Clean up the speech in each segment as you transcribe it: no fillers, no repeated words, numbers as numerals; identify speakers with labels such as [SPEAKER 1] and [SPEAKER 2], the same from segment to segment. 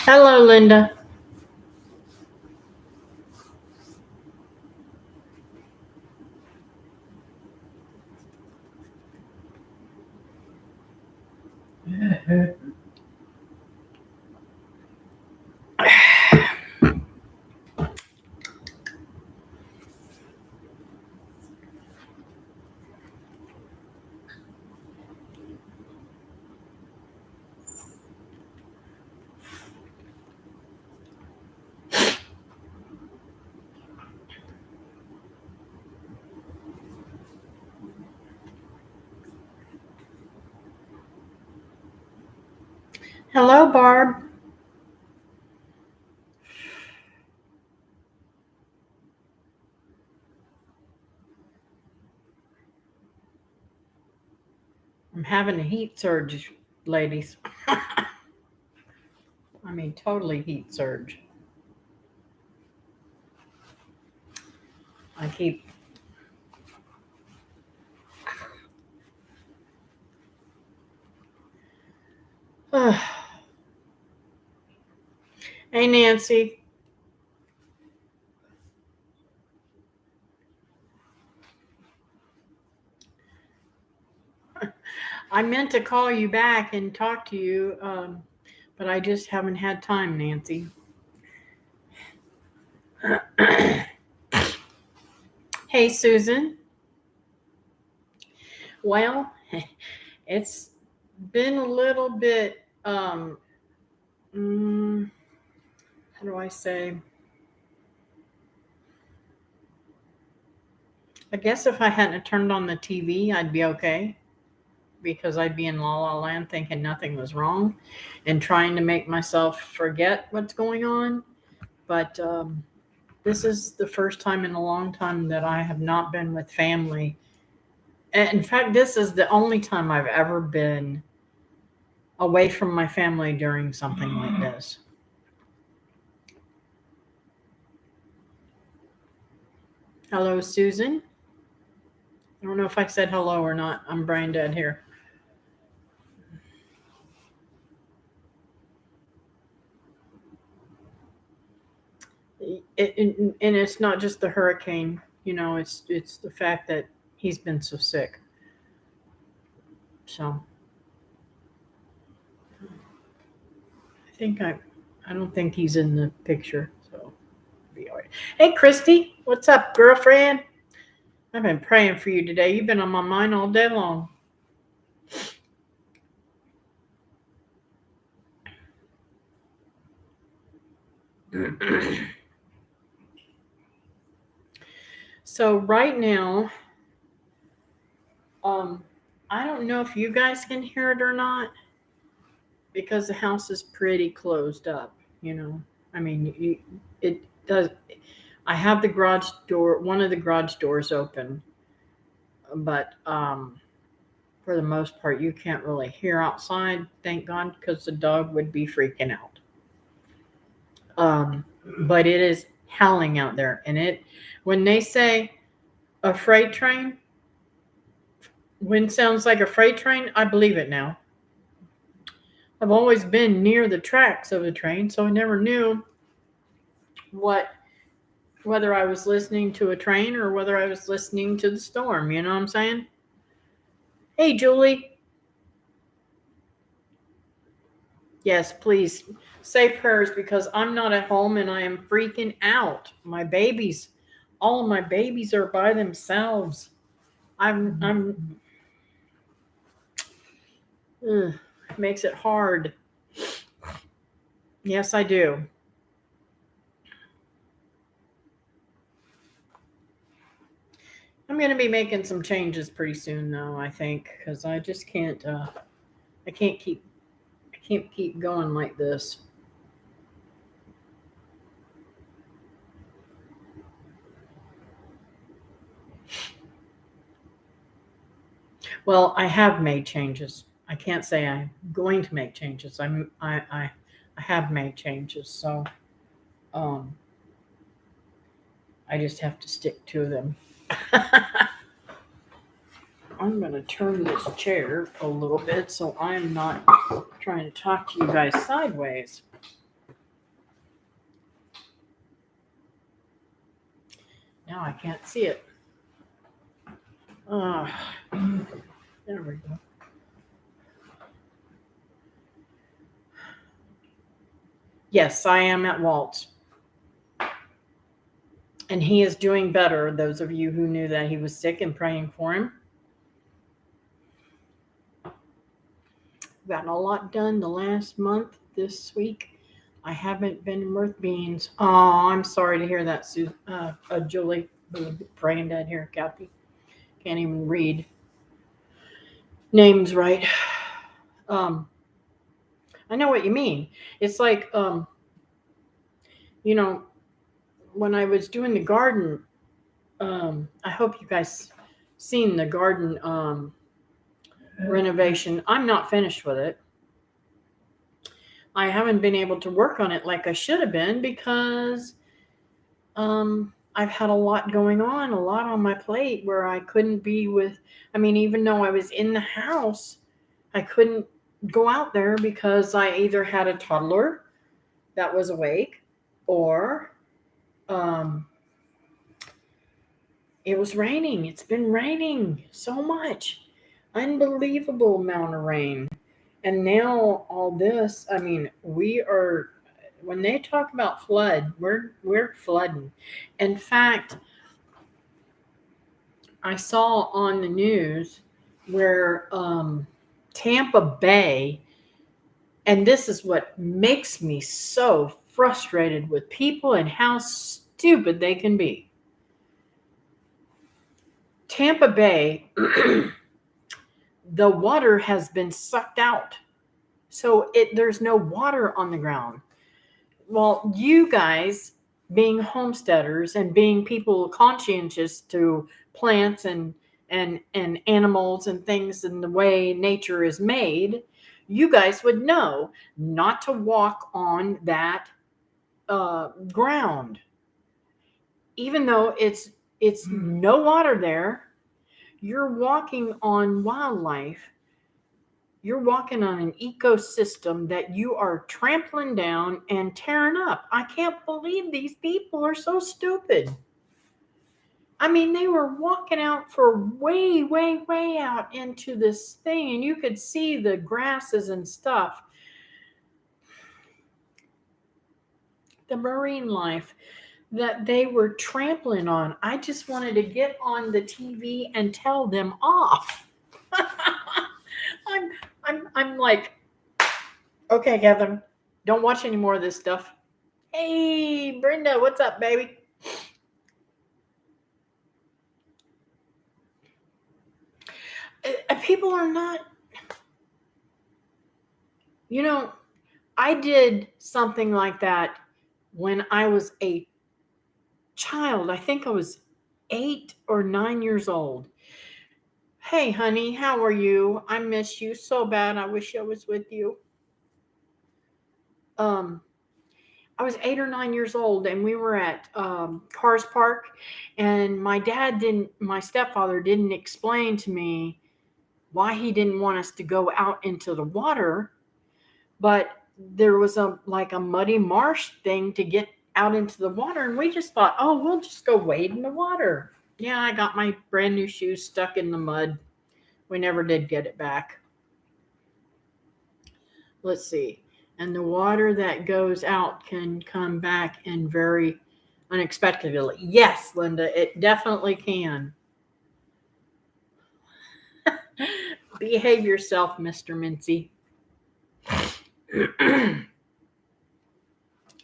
[SPEAKER 1] Hello, Linda. Hello, Barb. I'm having a heat surge, ladies. I mean, totally heat surge. I keep. Hey, Nancy. I meant to call you back and talk to you, but I just haven't had time, Nancy. Hey, Susan. Well, it's been a little bit, how do I say? I guess if I hadn't turned on the TV, I'd be okay because I'd be in La La Land thinking nothing was wrong and trying to make myself forget what's going on. But this is the first time in a long time that I have not been with family. In fact, this is the only time I've ever been away from my family during something like this. Hello, Susan. I don't know if I said hello or not. I'm brain dead here. And it's not just the hurricane. It's the fact that he's been so sick. So I don't think he's in the picture. So be all right. Hey, Christy, what's up, girlfriend? I've been praying for you today. You've been on my mind all day long. So right now, um, I don't know if you guys can hear it or not because the house is pretty closed up. I mean, it does. I have the garage door, one of the garage doors open, but for the most part, you can't really hear outside. Thank God, because the dog would be freaking out. But it is howling out there, and when they say a freight train, wind sounds like a freight train, I believe it now. I've always been near the tracks of a train, so I never knew what whether I was listening to a train or whether I was listening to the storm. You know what I'm saying? Hey, Julie. Yes, please say prayers because I'm not at home and I am freaking out. All of my babies are by themselves. I'm. Ugh, it makes it hard. Yes, I do. I'm going to be making some changes pretty soon, though. I think because I just can't. I can't keep. I can't keep going like this. Well, I have made changes. I can't say I'm going to make changes. I have made changes. So um, I just have to stick to them. I'm going to turn this chair a little bit so I'm not trying to talk to you guys sideways. Now I can't see it. There we go. Yes, I am at Walt's. And he is doing better. Those of you who knew that he was sick and praying for him. Gotten a lot done the last month. This week, I haven't been worth beans. Oh, I'm sorry to hear that, Julie. Brain dead here, Kathy. Can't even read names right. I know what you mean. It's like, when I was doing the garden, I hope you guys seen the garden renovation. I'm not finished with it. I haven't been able to work on it like I should have been because I've had a lot going on, a lot on my plate where I couldn't be with, even though I was in the house, I couldn't go out there because I either had a toddler that was awake or it was raining. It's been raining so much. Unbelievable amount of rain. And now all this, when they talk about flood, we're flooding. In fact, I saw on the news where Tampa Bay, and this is what makes me so frustrated with people and how stupid they can be. Tampa Bay, the water has been sucked out. So there's no water on the ground. Well, you guys, being homesteaders and being people conscientious to plants and animals and things and the way nature is made, you guys would know not to walk on that ground. Even though it's no water there, you're walking on wildlife. You're walking on an ecosystem that you are trampling down and tearing up. I can't believe these people are so stupid. They were walking out for way, way, way out into this thing, and you could see the grasses and stuff. The marine life that they were trampling on. I just wanted to get on the TV and tell them off. I'm like, okay, Kevin, don't watch any more of this stuff. Hey, Brenda, what's up, baby? People are not, I did something like that when I was a child. I think I was 8 or 9 years old. Hey, honey, how are you? I miss you so bad. I wish I was with you. I was 8 or 9 years old, and we were at Cars Park, and my stepfather didn't explain to me why he didn't want us to go out into the water, but there was a muddy marsh thing to get out into the water, and we just thought, oh, we'll just go wade in the water. Yeah, I got my brand new shoes stuck in the mud. We never did get it back. Let's see. And the water that goes out can come back in very unexpectedly. Yes, Linda, it definitely can. Behave yourself, Mr. Mincy.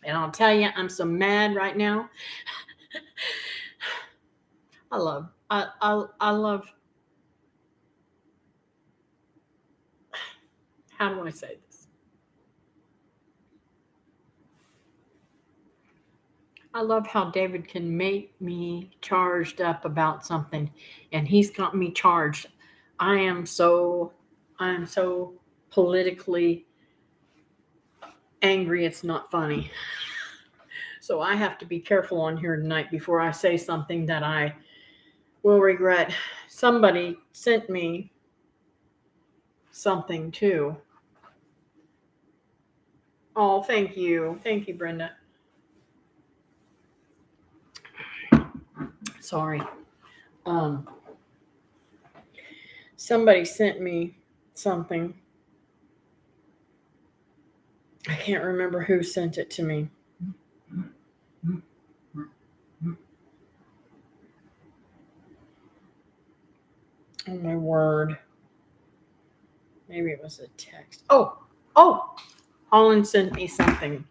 [SPEAKER 1] And I'll tell you, I'm so mad right now. I love, how do I say this? I love how David can make me charged up about something, and he's got me charged. I am so politically angry, it's not funny. So I have to be careful on here tonight before I say something that I will regret. Somebody sent me something too. Oh, thank you. Thank you, Brenda. Sorry. Um, Somebody sent me something. I can't remember who sent it to me. Oh my word. Maybe it was a text. Oh, Holland sent me something.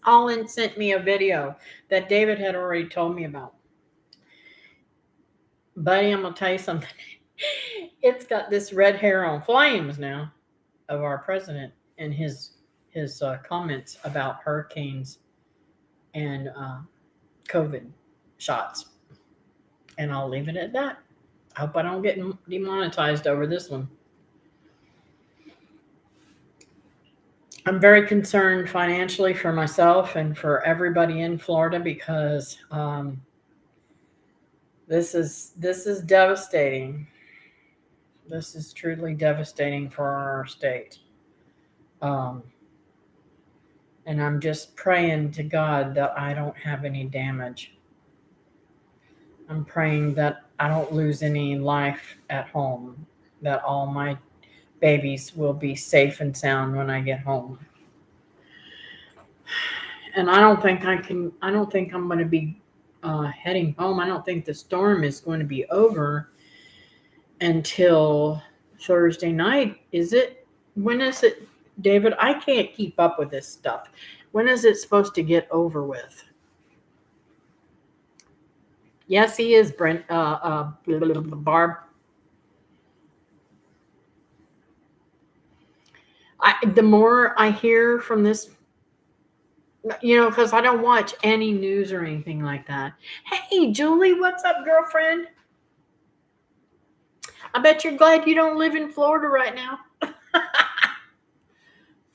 [SPEAKER 1] Holland sent me a video that David had already told me about. Buddy, I'm going to tell you something. It's got this red hair on flames now of our president and his comments about hurricanes and COVID shots. And I'll leave it at that. I hope I don't get demonetized over this one. I'm very concerned financially for myself and for everybody in Florida because this is devastating. This is truly devastating for our state. And I'm just praying to God that I don't have any damage. I'm praying that I don't lose any life at home, that all my babies will be safe and sound when I get home. And I don't think I'm going to be heading home. I don't think the storm is going to be over until Thursday night. Is it? When is it, David? I can't keep up with this stuff. When is it supposed to get over with? Yes, he is, Brent. Barb. The more I hear from this, because I don't watch any news or anything like that. Hey, Julie, what's up, girlfriend? I bet you're glad you don't live in Florida right now.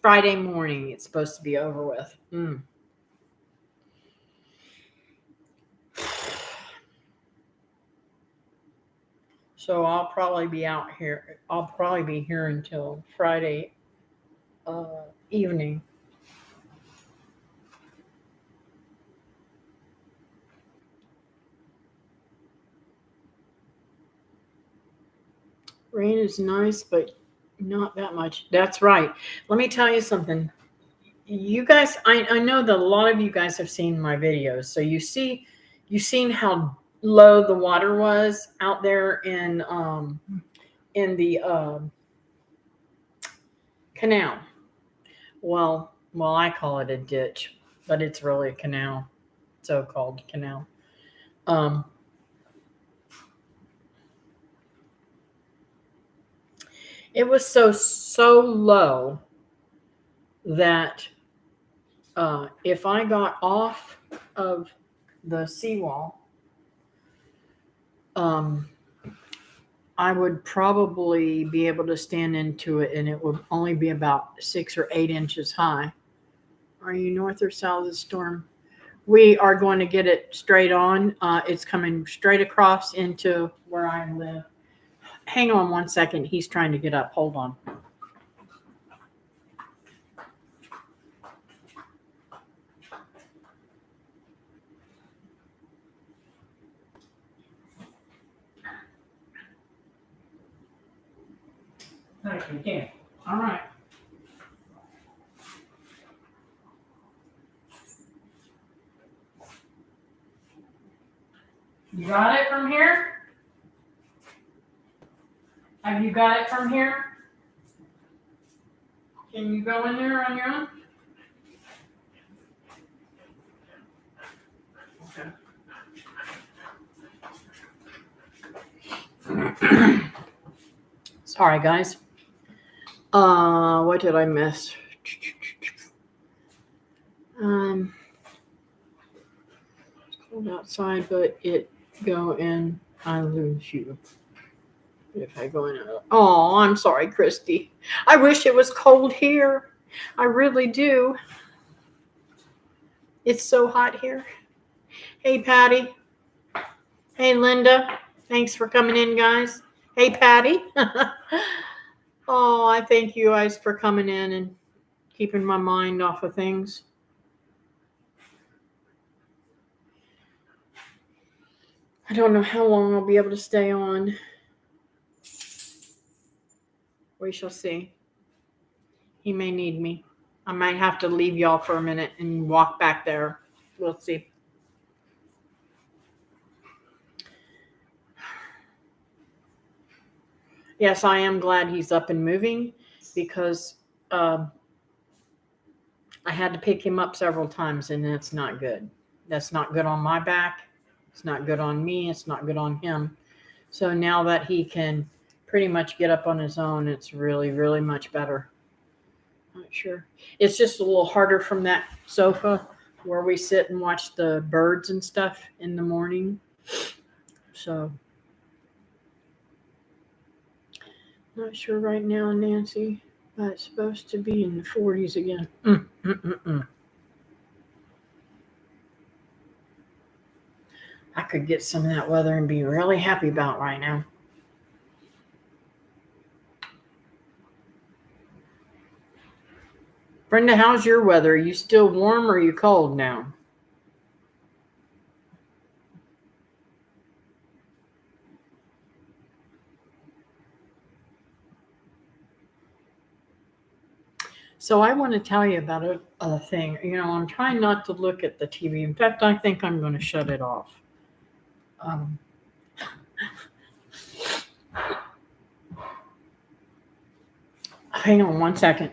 [SPEAKER 1] Friday morning, it's supposed to be over with. So I'll probably be out here. I'll probably be here until Friday evening. Rain is nice, but not that much. That's right. Let me tell you something. You guys, I know that a lot of you guys have seen my videos. So you've seen how low the water was out there in the canal. Well, I call it a ditch, but it's really a canal, so-called canal. It was so low that if I got off of the seawall, I would probably be able to stand into it, and it would only be about 6 or 8 inches high. Are you north or south of the storm? We are going to get it straight on. It's coming straight across into where I live. Hang on one second. He's trying to get up. Hold on. Okay. All right. You got it from here? Have you got it from here? Can you go in there on your own? Okay. Sorry, guys. What did I miss? It's cold outside, but it go in, I lose you. If I go in, oh, I'm sorry, Christy. I wish it was cold here. I really do. It's so hot here. Hey, Patty. Hey, Linda. Thanks for coming in, guys. Hey, Patty. Oh, I thank you guys for coming in and keeping my mind off of things. I don't know how long I'll be able to stay on. We shall see. He may need me. I might have to leave y'all for a minute and walk back there. We'll see. Yes, I am glad he's up and moving because I had to pick him up several times, and that's not good. That's not good on my back. It's not good on me. It's not good on him. So now that he can pretty much get up on his own, it's really, really much better. Not sure. It's just a little harder from that sofa where we sit and watch the birds and stuff in the morning. So, not sure right now, Nancy, but it's supposed to be in the 40s again. I could get some of that weather and be really happy about right now. Brenda, how's your weather? Are you still warm or are you cold now? So I want to tell you about a thing. You know, I'm trying not to look at the TV. In fact, I think I'm going to shut it off. Hang on one second.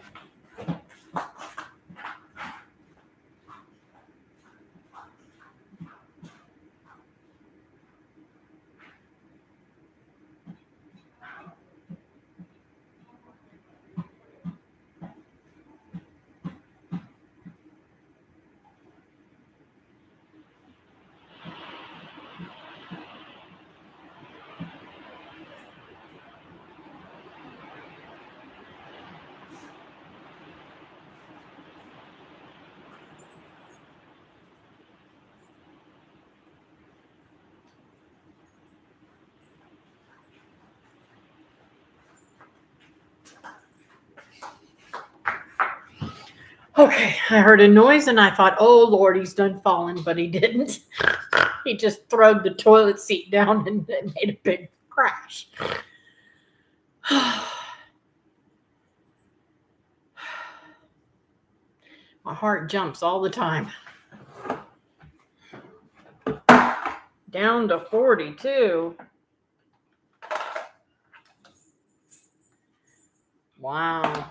[SPEAKER 1] Okay, I heard a noise and I thought, oh Lord, he's done fallen, but he didn't. He just throwed the toilet seat down and made a big crash. My heart jumps all the time. Down to 42. Wow.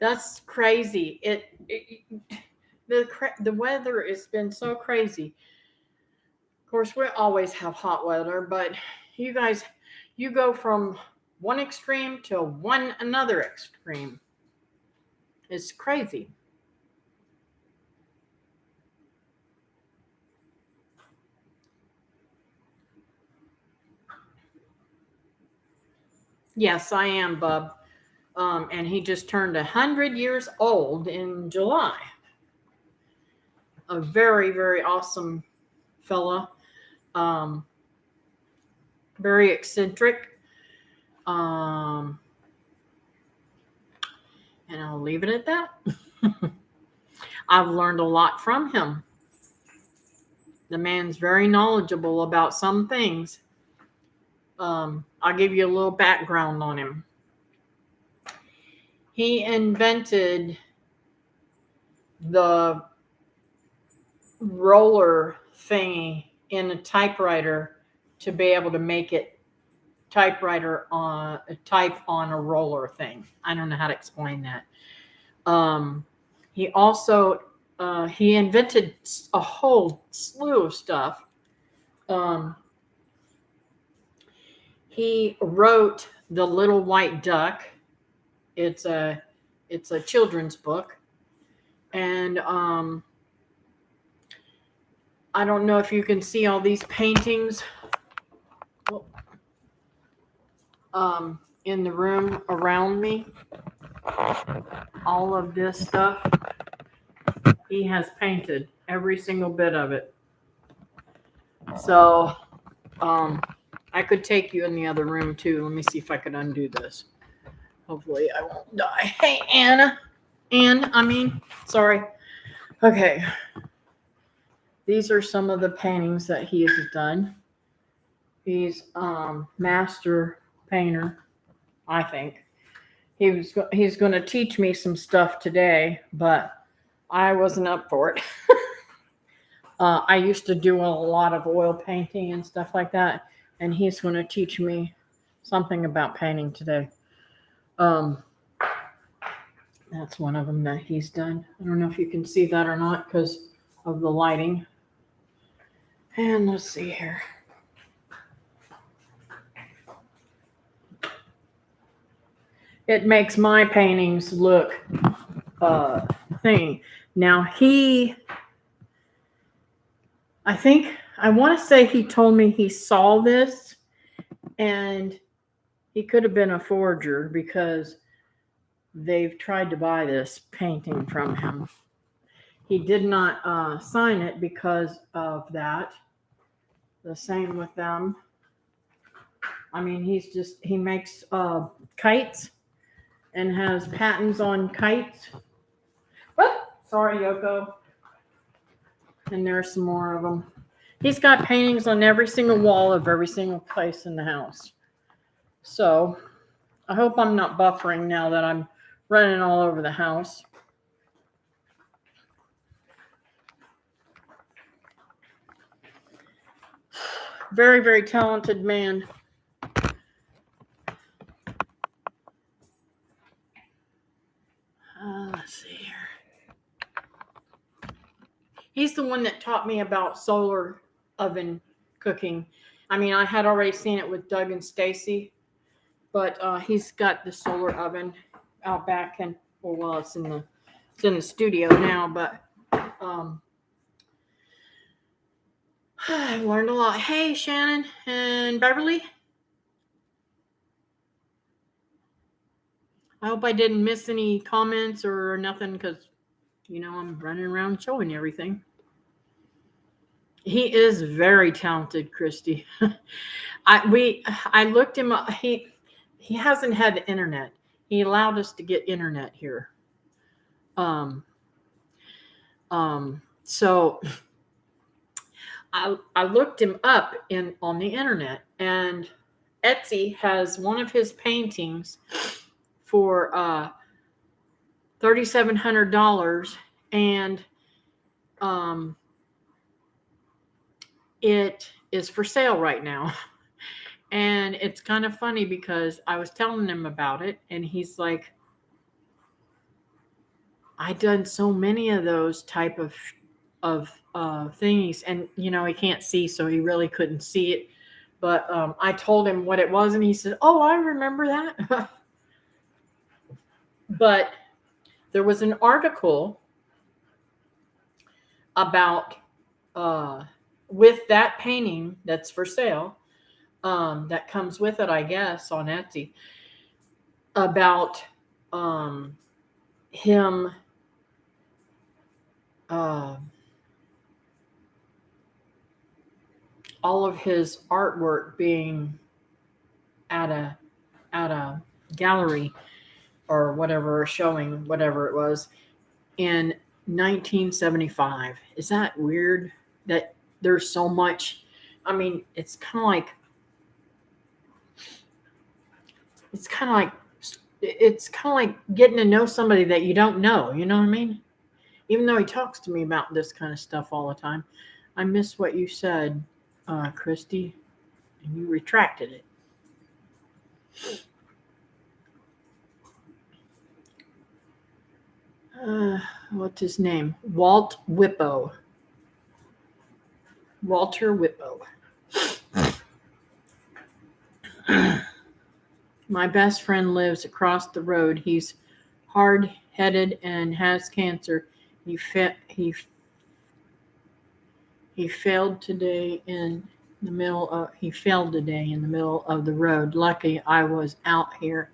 [SPEAKER 1] That's crazy. The weather has been so crazy. Of course, we always have hot weather, but you guys, you go from one extreme to another extreme. It's crazy. Yes, I am, Bub. And he just turned 100 years old in July. A very, very awesome fella. Very eccentric. And I'll leave it at that. I've learned a lot from him. The man's very knowledgeable about some things. I'll give you a little background on him. He invented the roller thingy in a typewriter to be able to make it type on a roller thing. I don't know how to explain that. He also he invented a whole slew of stuff. He wrote The Little White Duck. It's a children's book, and I don't know if you can see all these paintings in the room around me. All of this stuff he has painted, every single bit of it. So I could take you in the other room too. Let me see if I could undo this. Hopefully I won't die. Hey, Anne, sorry. Okay. These are some of the paintings that he has done. He's master painter, I think. He's going to teach me some stuff today, but I wasn't up for it. I used to do a lot of oil painting and stuff like that, and he's going to teach me something about painting today. That's one of them that he's done. I don't know if you can see that or not because of the lighting. And let's see here. It makes my paintings look thing. Now I want to say he told me he saw this and he could have been a forger because they've tried to buy this painting from him. He did not sign it because of that. The same with them. I mean, he makes kites and has patents on kites. What? Sorry, Yoko. And there's some more of them. He's got paintings on every single wall of every single place in the house. So I hope I'm not buffering now that I'm running all over the house. Very, very talented man. Let's see here. He's the one that taught me about solar oven cooking. I mean, I had already seen it with Doug and Stacy, but he's got the solar oven out back, and well, it's in the studio now. But I've learned a lot. Hey, Shannon and Beverly. I hope I didn't miss any comments or nothing because, I'm running around showing everything. He is very talented, Christy. I looked him up. He hasn't had the internet. He allowed us to get internet here. So I looked him up on the internet, and Etsy has one of his paintings for $3,700, and it is for sale right now. And it's kind of funny because I was telling him about it, and he's like, I've done so many of those type of thingies, and he can't see, so he really couldn't see it. But I told him what it was, and he said, "Oh, I remember that." But there was an article about with that painting that's for sale, that comes with it, I guess, on Etsy, about him all of his artwork being at a gallery or whatever, showing whatever it was in 1975. Is that weird that there's so much? I mean, it's kind of like getting to know somebody that you don't know, you know what I mean? Even though he talks to me about this kind of stuff all the time. I missed what you said, Christy, and you retracted it. What's his name? Walter Whippo. My best friend lives across the road. He's hard-headed and has cancer. He failed today in the middle of the road. Lucky I was out here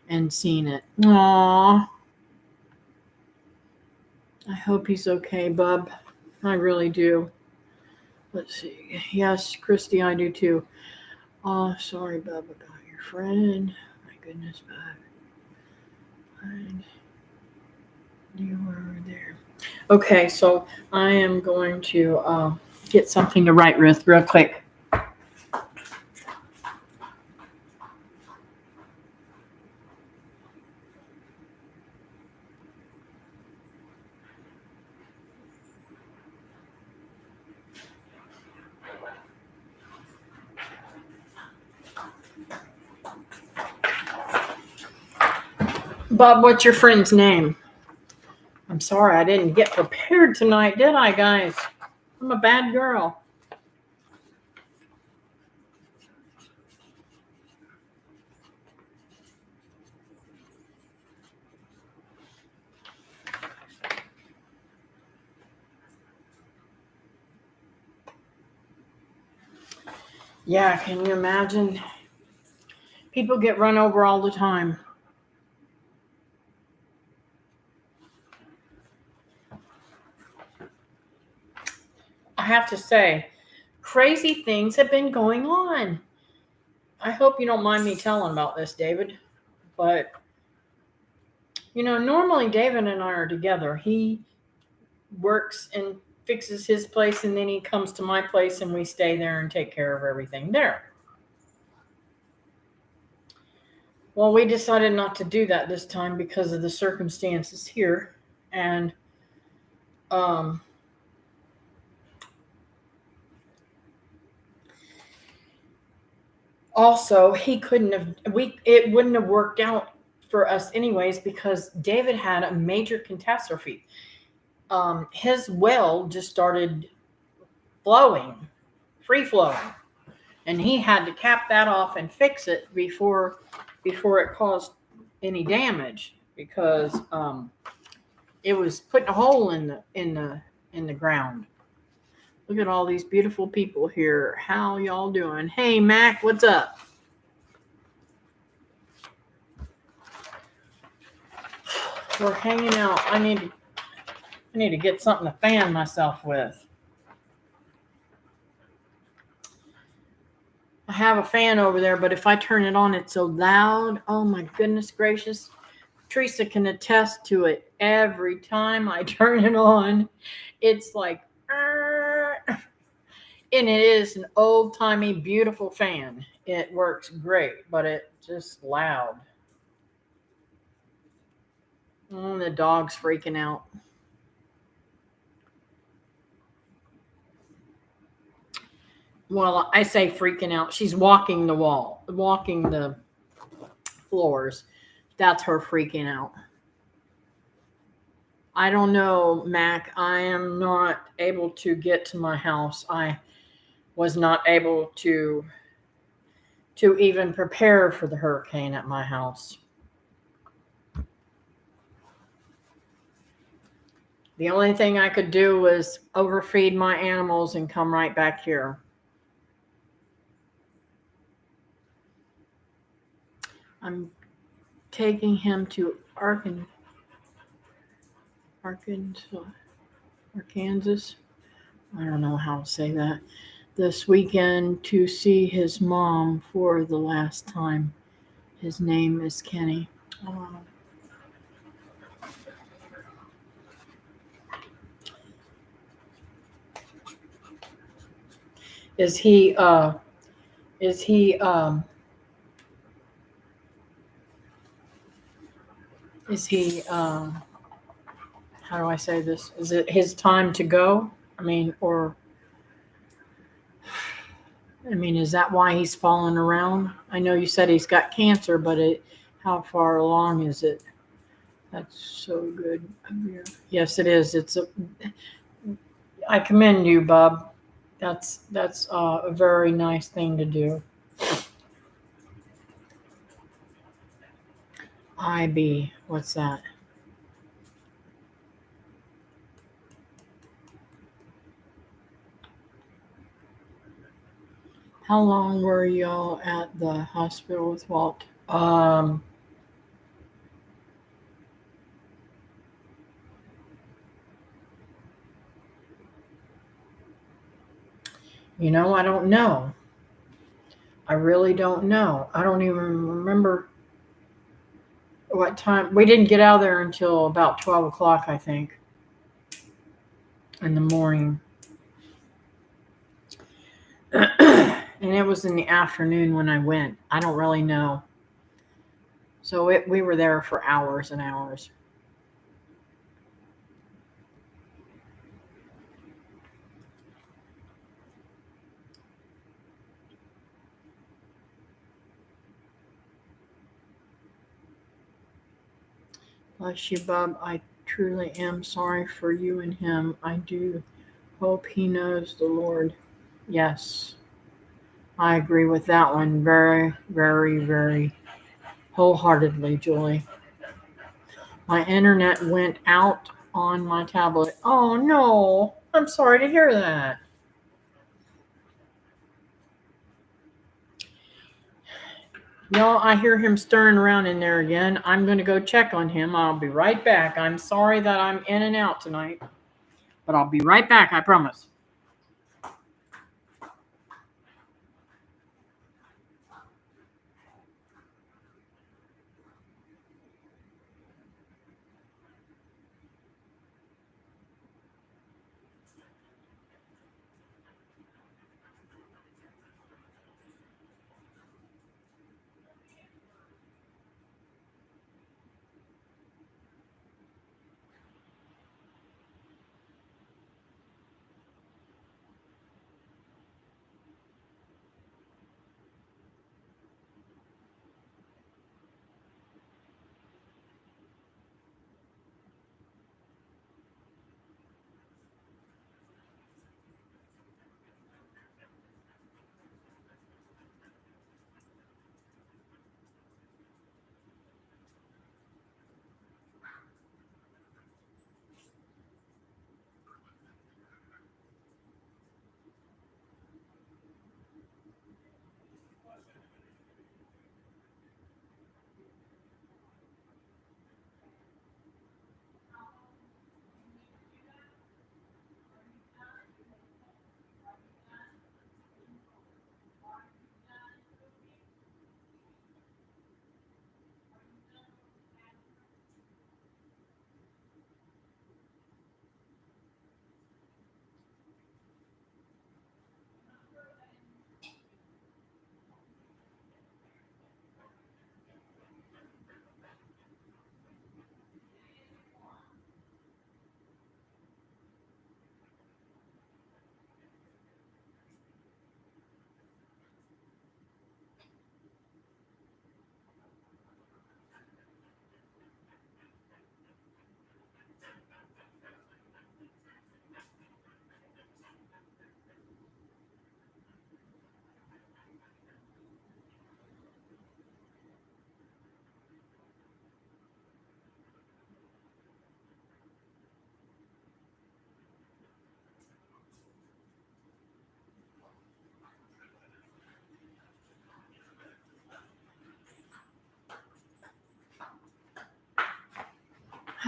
[SPEAKER 1] and seen it. Aww. I hope he's okay, bub. I really do. Let's see. Yes, Christy, I do too. Oh, sorry, bub, about your friend. My goodness, bub. And you were there. Okay, so I am going to get something to write with real quick. Bob, what's your friend's name? I'm sorry, I didn't get prepared tonight, did I, guys? I'm a bad girl. Yeah, can you imagine? People get run over all the time. I have to say, crazy things have been going on. I hope you don't mind me telling about this, David. But, normally David and I are together. He works and fixes his place, and then he comes to my place, and we stay there and take care of everything there. Well, we decided not to do that this time because of the circumstances here. And um, also, it wouldn't have worked out for us anyways because David had a major catastrophe. His well just started flowing, free flowing, and he had to cap that off and fix it before it caused any damage because it was putting a hole in the ground. Look at all these beautiful people here. How y'all doing? Hey, Mac, what's up? We're hanging out. I need to get something to fan myself with. I have a fan over there, but if I turn it on, it's so loud. Oh my goodness gracious. Teresa can attest to it. Every time I turn it on, it's like, and it is an old-timey, beautiful fan. It works great, but it's just loud. Oh, the dog's freaking out. Well, I say freaking out. She's walking the floors. That's her freaking out. I don't know, Mac. I am not able to get to my house. I was not able to even prepare for the hurricane at my house. The only thing I could do was overfeed my animals and come right back here. I'm taking him to Arkansas. I don't know how to say that. This weekend to see his mom for the last time. His name is Kenny. Oh. Is he how do I say this? Is it his time to go? Is that why he's falling around? I know you said he's got cancer, but how far along is it? That's so good. Yes, it is. I commend you, Bob. That's a very nice thing to do. IB, what's that? How long were y'all at the hospital with Walt? I don't know. I really don't know. I don't even remember what time. We didn't get out of there until about 12 o'clock, I think. in the morning. And it was in the afternoon when I went. I don't really know. So we were there for hours and hours. Bless you, Bub. I truly am sorry for you and him. I do hope he knows the Lord. Yes, I agree with that one very, very, very wholeheartedly, Julie. My internet went out on my tablet. Oh no, I'm sorry to hear that. No, I hear him stirring around in there again. I'm going to go check on him. I'll be right back. I'm sorry that I'm in and out tonight, but I'll be right back, I promise.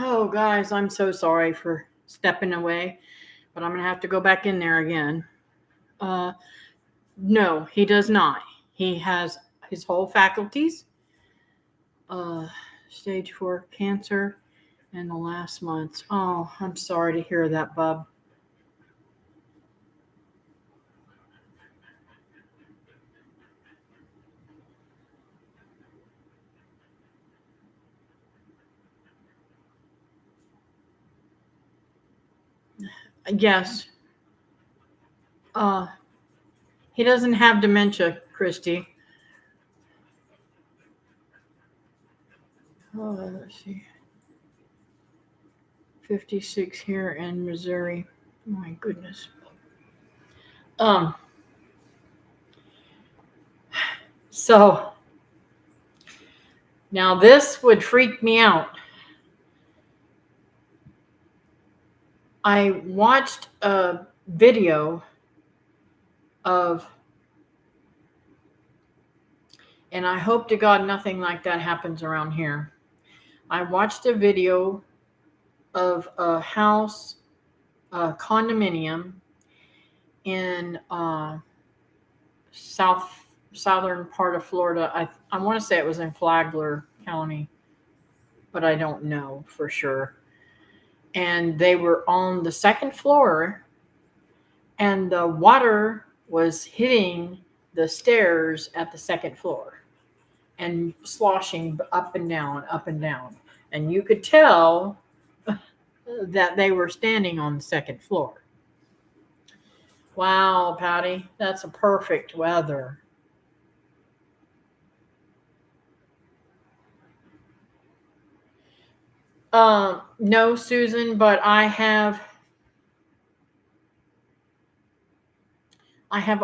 [SPEAKER 1] Oh, guys, I'm so sorry for stepping away, but I'm going to have to go back in there again. No, he does not. He has his whole faculties, uh, stage 4 cancer in the last months. Oh, I'm sorry to hear that, Bub. Yes. Uh, he doesn't have dementia, Christy. Let's see. 56 here in Missouri. My goodness. Um, so now this would freak me out. I watched a video of, and I hope to God nothing like that happens around here. I watched a video of a house, a condominium in southern part of Florida. I want to say it was in Flagler County, but I don't know for sure. and they were on the second floor, and the water was hitting the stairs at the second floor and sloshing up and down. And you could tell that they were standing on the second floor. Wow, Patty, that's a perfect weather. No, Susan, but I have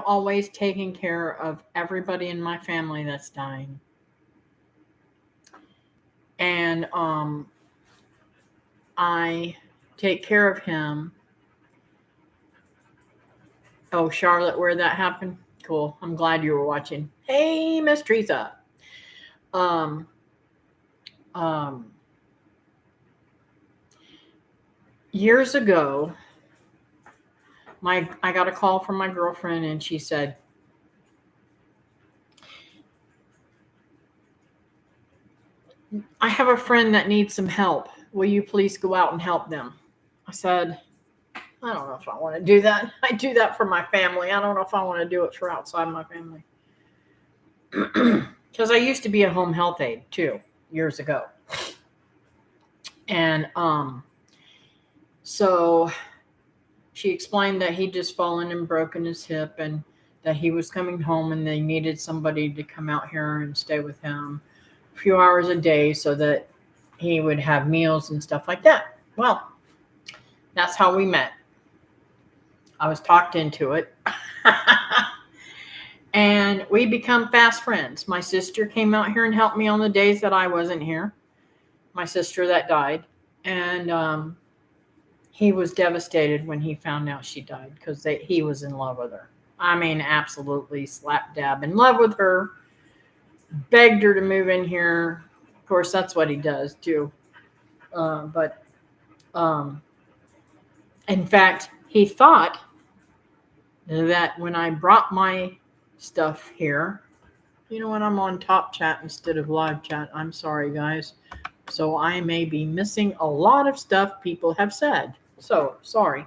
[SPEAKER 1] always taken care of everybody in my family that's dying. And I take care of him. Oh, Charlotte, where that happened? Cool. I'm glad you were watching. Hey, Miss Teresa. Um, um, Years ago, I got a call from my girlfriend, and she said, I have a friend that needs some help. Will you please go out and help them? I said, I don't know if I want to do that. I do that for my family. I don't know if I want to do it for outside my family. Because I used to be a home health aide too, years ago. And so she explained that he'd just fallen and broken his hip, and that he was coming home, and they needed somebody to come out here and stay with him a few hours a day so that he would have meals and stuff like that. Well, that's how we met. I was talked into it. And we become fast friends. My sister came out here and helped me on the days that I wasn't here. My sister that died. And he was devastated when he found out she died, because he was in love with her. I mean, absolutely slap dab in love with her. Begged her to move in here. Of course, that's what he does too. But in fact, he thought that when I brought my stuff here, you know, when I'm on Top Chat instead of Live Chat, I'm sorry, guys. So I may be missing a lot of stuff people have said. So sorry.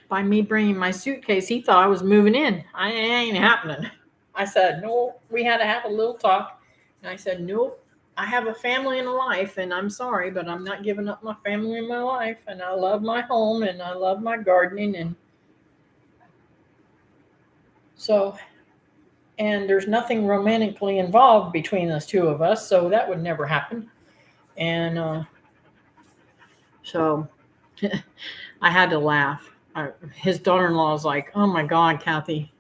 [SPEAKER 1] By me bringing my suitcase, he thought I was moving in. It ain't happening. I said, no, we had to have a little talk. And I said, nope, I have a family and a life, and I'm sorry, but I'm not giving up my family and my life. And I love my home, and I love my gardening. And so, and there's nothing romantically involved between us two of us, so that would never happen. And so I had to laugh. His daughter-in-law is like, oh my God, Kathy.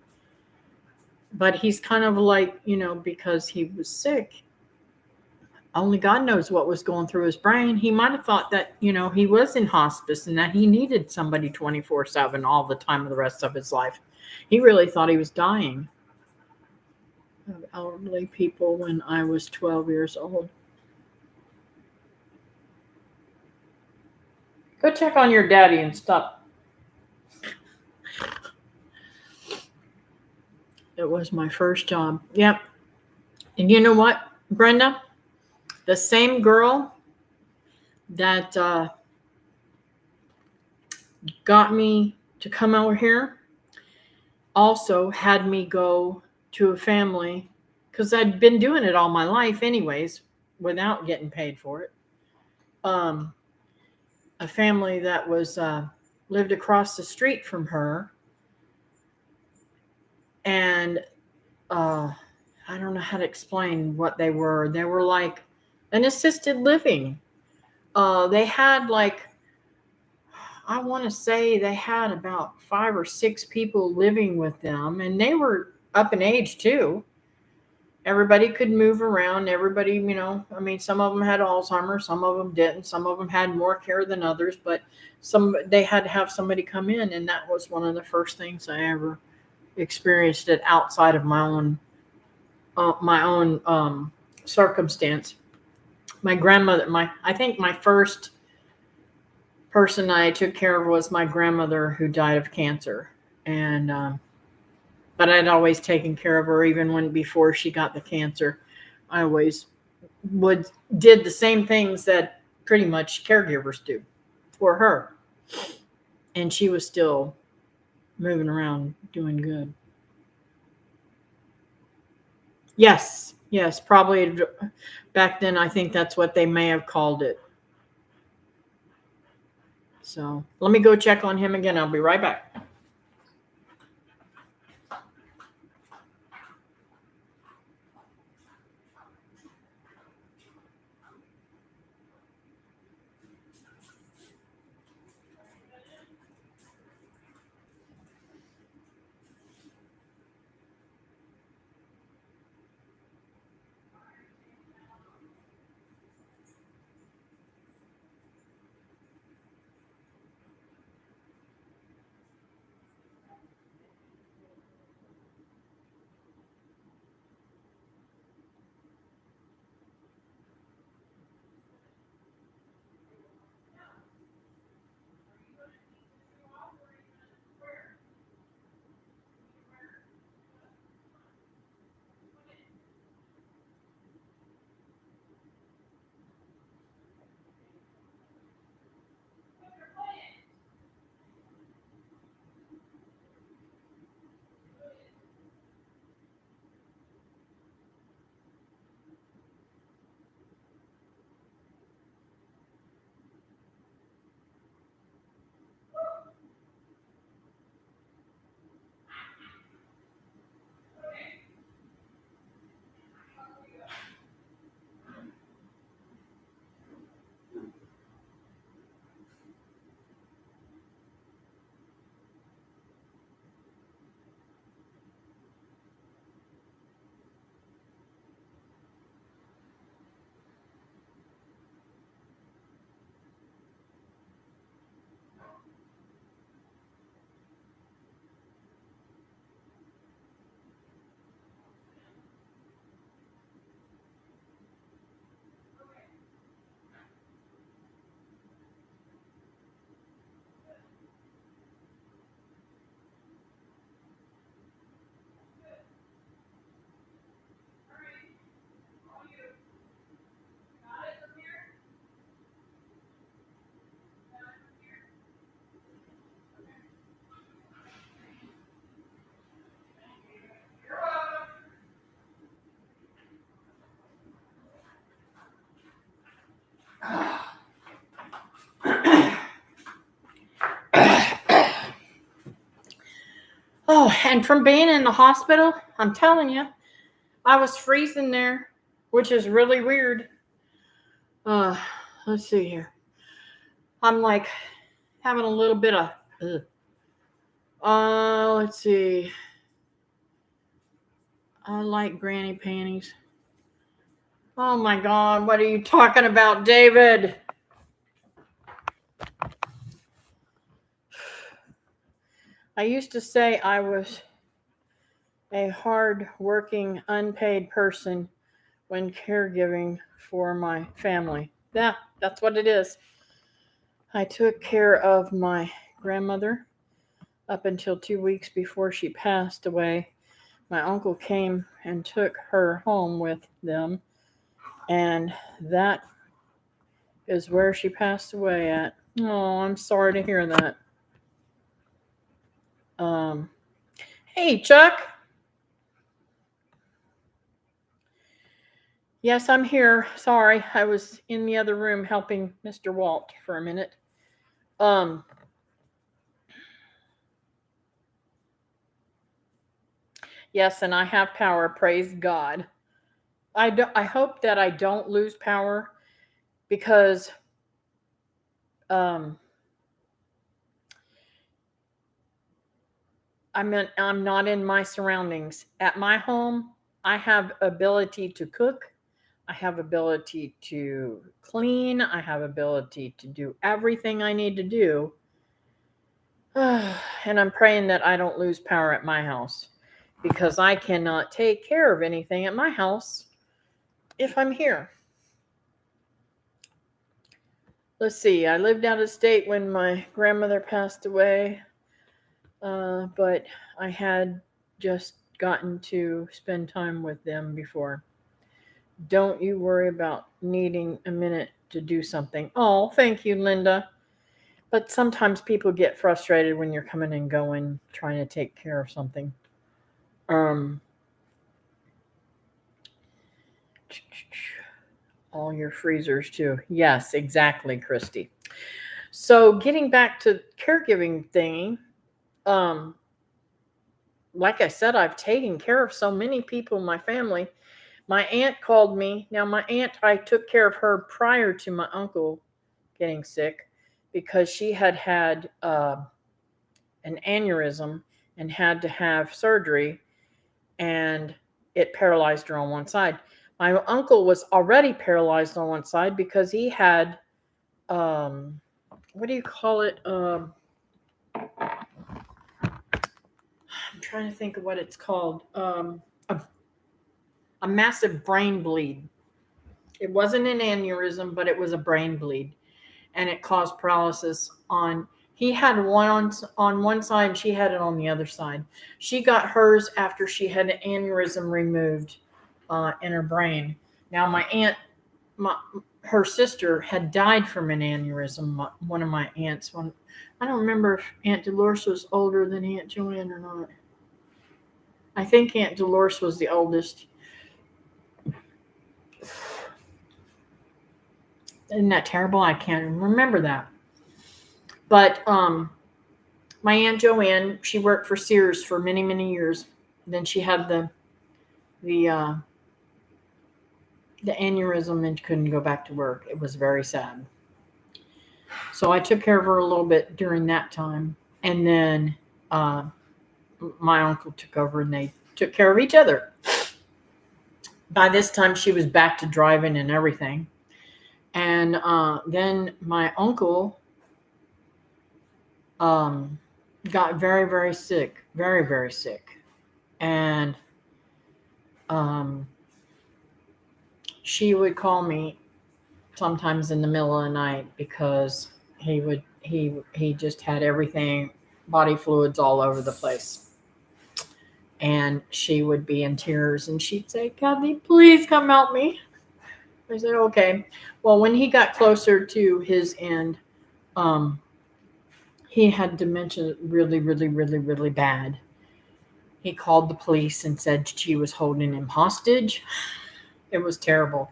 [SPEAKER 1] But he's kind of like, you know, because he was sick, only God knows what was going through his brain. He might have thought that, you know, he was in hospice and that he needed somebody 24/7 all the time of the rest of his life. He really thought he was dying. Of elderly people when I was 12 years old. Go check on your daddy and stop. It was my first job. Yep. And you know what, Brenda? The same girl that got me to come over here also had me go to a family, because I'd been doing it all my life anyways without getting paid for it. A family that was lived across the street from her, and I don't know how to explain what they were. They were like an assisted living. They had I want to say they had about 5 or 6 people living with them, and they were up in age too. Everybody could move around. Everybody, you know, I mean, some of them had Alzheimer's, some of them didn't. Some of them had more care than others, but they had to have somebody come in, and that was one of the first things I ever experienced it outside of my own circumstance. My grandmother, I think my first person I took care of was my grandmother, who died of cancer, and but I'd always taken care of her even before she got the cancer. I always did the same things that pretty much caregivers do for her, and she was still moving around doing good. Yes, probably back then. I think that's what they may have called it. So let me go check on him again. I'll be right back. Oh, and from being in the hospital, I'm telling you, I was freezing there, which is really weird. Uh, let's see here. I'm like having a little bit of. Let's see. I like granny panties. Oh my God, what are you talking about, David? I used to say I was a hard-working, unpaid person when caregiving for my family. Yeah, that's what it is. I took care of my grandmother up until 2 weeks before she passed away. My uncle came and took her home with them, and that is where she passed away at. Oh, I'm sorry to hear that. Hey, Chuck. Yes, I'm here. Sorry, I was in the other room helping Mr. Walt for a minute. Yes, and I have power. Praise God. I hope that I don't lose power because I'm not in my surroundings. At my home, I have ability to cook. I have ability to clean. I have ability to do everything I need to do. And I'm praying that I don't lose power at my house because I cannot take care of anything at my house if I'm here. Let's see. I lived out of state when my grandmother passed away, but I had just gotten to spend time with them before. Don't you worry about needing a minute to do something. Oh, thank you, Linda. But sometimes people get frustrated when you're coming and going, trying to take care of something. Um, all your freezers too. Yes, exactly, Christy. So getting back to caregiving thing, um, like I said, I've taken care of so many people in my family. My aunt called me. Now, my aunt, I took care of her prior to my uncle getting sick because she had had an aneurysm and had to have surgery, and it paralyzed her on one side. My uncle was already paralyzed on one side because he had, what do you call it? I'm trying to think of what it's called. A massive brain bleed. It wasn't an aneurysm, but it was a brain bleed, and it caused paralysis on. He had one on one side, and she had it on the other side. She got hers after she had an aneurysm removed in her brain. Now, my aunt, my, her sister had died from an aneurysm. One of my aunts. One, I don't remember if Aunt Dolores was older than Aunt Joanne or not. I think Aunt Dolores was the oldest. Isn't that terrible? I can't remember that. But my Aunt Joanne, she worked for Sears for many, many years. Then she had the uh, the aneurysm and couldn't go back to work. It was very sad. So I took care of her a little bit during that time, and then uh, my uncle took over, and they took care of each other. By this time, she was back to driving and everything. And then my uncle um, got very, very sick, very, very sick. And she would call me sometimes in the middle of the night because he just had everything, body fluids all over the place. And she would be in tears and she'd say, Kathy, please come help me. I said, okay. Well, when he got closer to his end, um, he had dementia really, really, really, really bad. He called the police and said she was holding him hostage. It was terrible.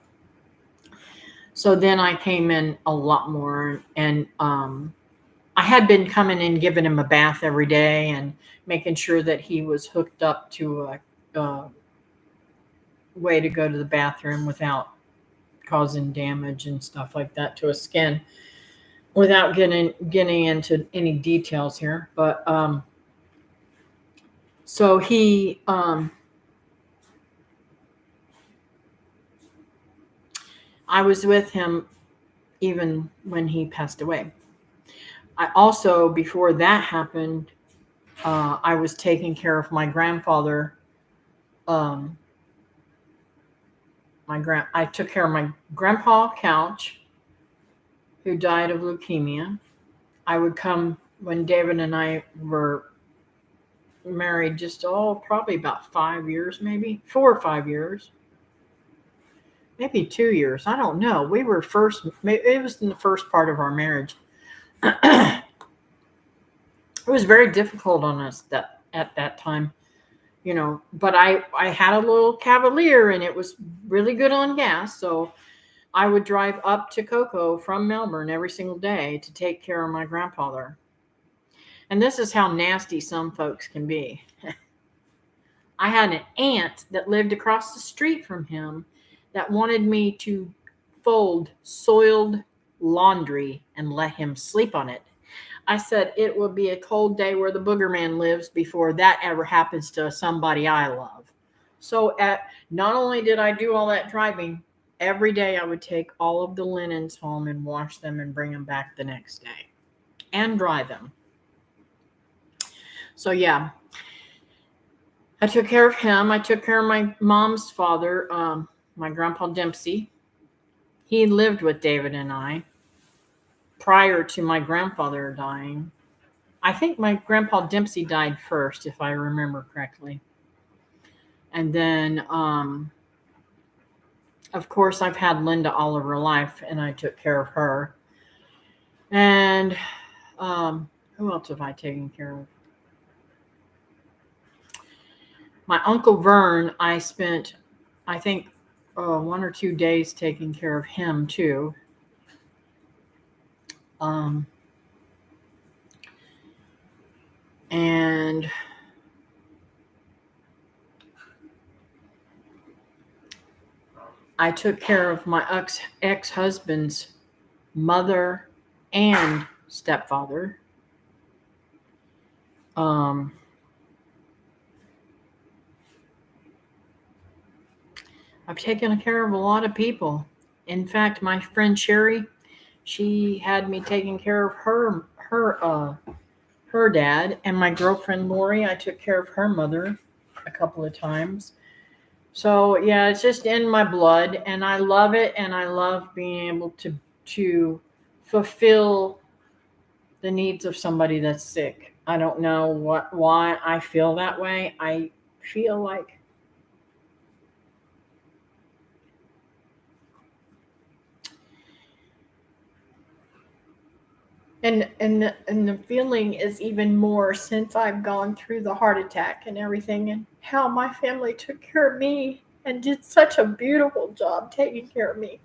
[SPEAKER 1] So then I came in a lot more, and I had been coming in, giving him a bath every day and making sure that he was hooked up to a way to go to the bathroom without causing damage and stuff like that to his skin, without getting into any details here. But so he I was with him even when he passed away. I also, before that happened, I was taking care of my grandfather. Um, I took care of my grandpa Couch, who died of leukemia. I would come when David and I were married, just probably about 5 years, maybe 4 or 5 years, maybe 2 years. I don't know. We were first. It was in the first part of our marriage. It was very difficult on us that at that time, but I had a little Cavalier and it was really good on gas, so I would drive up to Cocoa from Melbourne every single day to take care of my grandfather. And this is how nasty some folks can be. I had an aunt that lived across the street from him that wanted me to fold soiled laundry and let him sleep on it. I said it will be a cold day where the booger man lives before that ever happens to somebody I love. So not only did I do all that driving, every day I would take all of the linens home and wash them and bring them back the next day and dry them. So yeah, I took care of him. I took care of my mom's father, my grandpa Dempsey. He lived with David and I prior to my grandfather dying. I think my grandpa Dempsey died first, if I remember correctly. And then Of course, I've had Linda all of her life, and I took care of her. And who else have I taken care of? My Uncle Vern, I spent, I think, 1 or 2 days taking care of him too. Um, and I took care of my ex-husband's mother and stepfather. Um, I've taken care of a lot of people. In fact, my friend Sherry, she had me taking care of her dad, and my girlfriend Lori, I took care of her mother a couple of times. So yeah, it's just in my blood, and I love it, and I love being able to fulfill the needs of somebody that's sick. I don't know why I feel that way. I feel like and the feeling is even more since I've gone through the heart attack and everything, and how my family took care of me and did such a beautiful job taking care of me.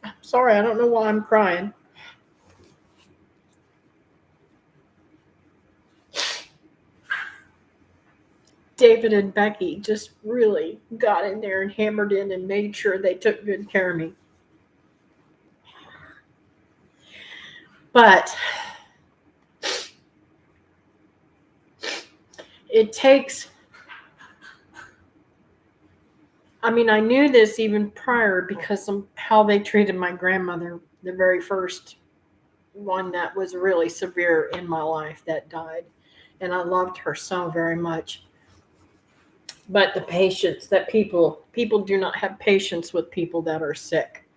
[SPEAKER 1] I'm sorry, I don't know why I'm crying. David and Becky just really got in there and hammered in and made sure they took good care of me. But it takes, I mean, I knew this even prior because of how they treated my grandmother, the very first one that was really severe in my life that died. And I loved her so very much. But the patience that people do not have patience with people that are sick.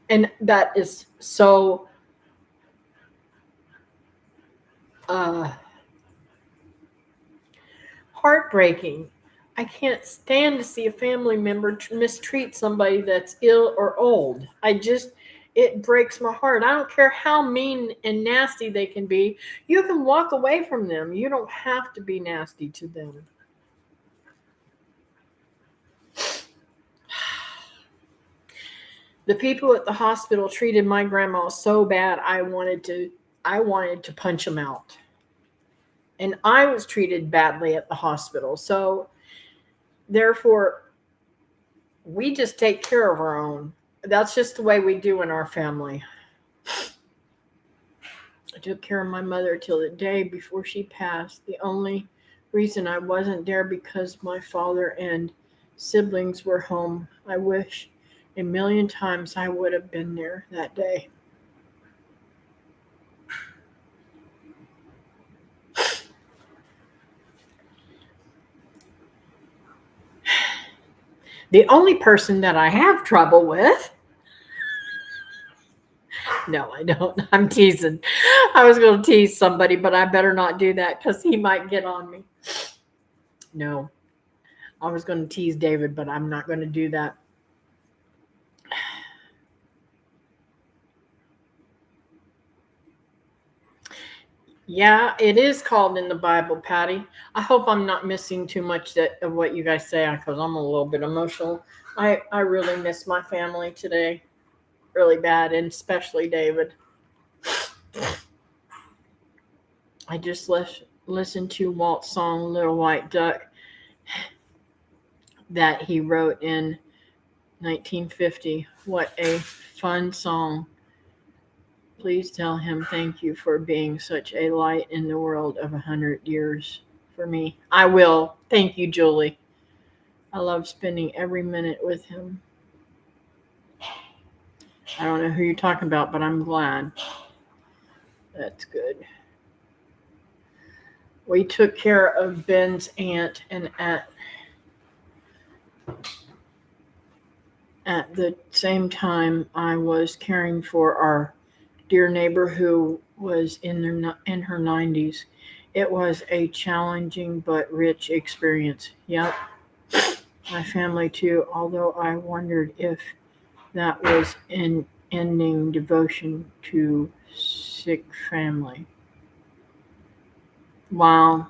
[SPEAKER 1] And that is so uh, heartbreaking. I can't stand to see a family member mistreat somebody that's ill or old. It breaks my heart. I don't care how mean and nasty they can be. You can walk away from them. You don't have to be nasty to them. The people at the hospital treated my grandma so bad I wanted to punch them out. And I was treated badly at the hospital. So therefore we just take care of our own. That's just the way we do in our family. I took care of my mother till the day before she passed. The only reason I wasn't there because my father and siblings were home. I wish a million times I would have been there that day. The only person that I have trouble with, no, I don't. I'm teasing. I was going to tease somebody, but I better not do that because he might get on me. No, I was going to tease David, but I'm not going to do that. Yeah, it is called in the Bible, Patty. I hope I'm not missing too much of what you guys say because I'm a little bit emotional. I really miss my family today, really bad, and especially David. I just listened to Walt's song "Little White Duck" that he wrote in 1950. What a fun song! Please tell him thank you for being such a light in the world of 100 years for me. I will. Thank you, Julie. I love spending every minute with him. I don't know who you're talking about, but I'm glad. That's good. We took care of Ben's aunt, and at the same time, I was caring for our dear neighbor who was in her 90s. It was a challenging but rich experience. Yep. my family too, although I wondered if that was in ending devotion to sick family. Wow.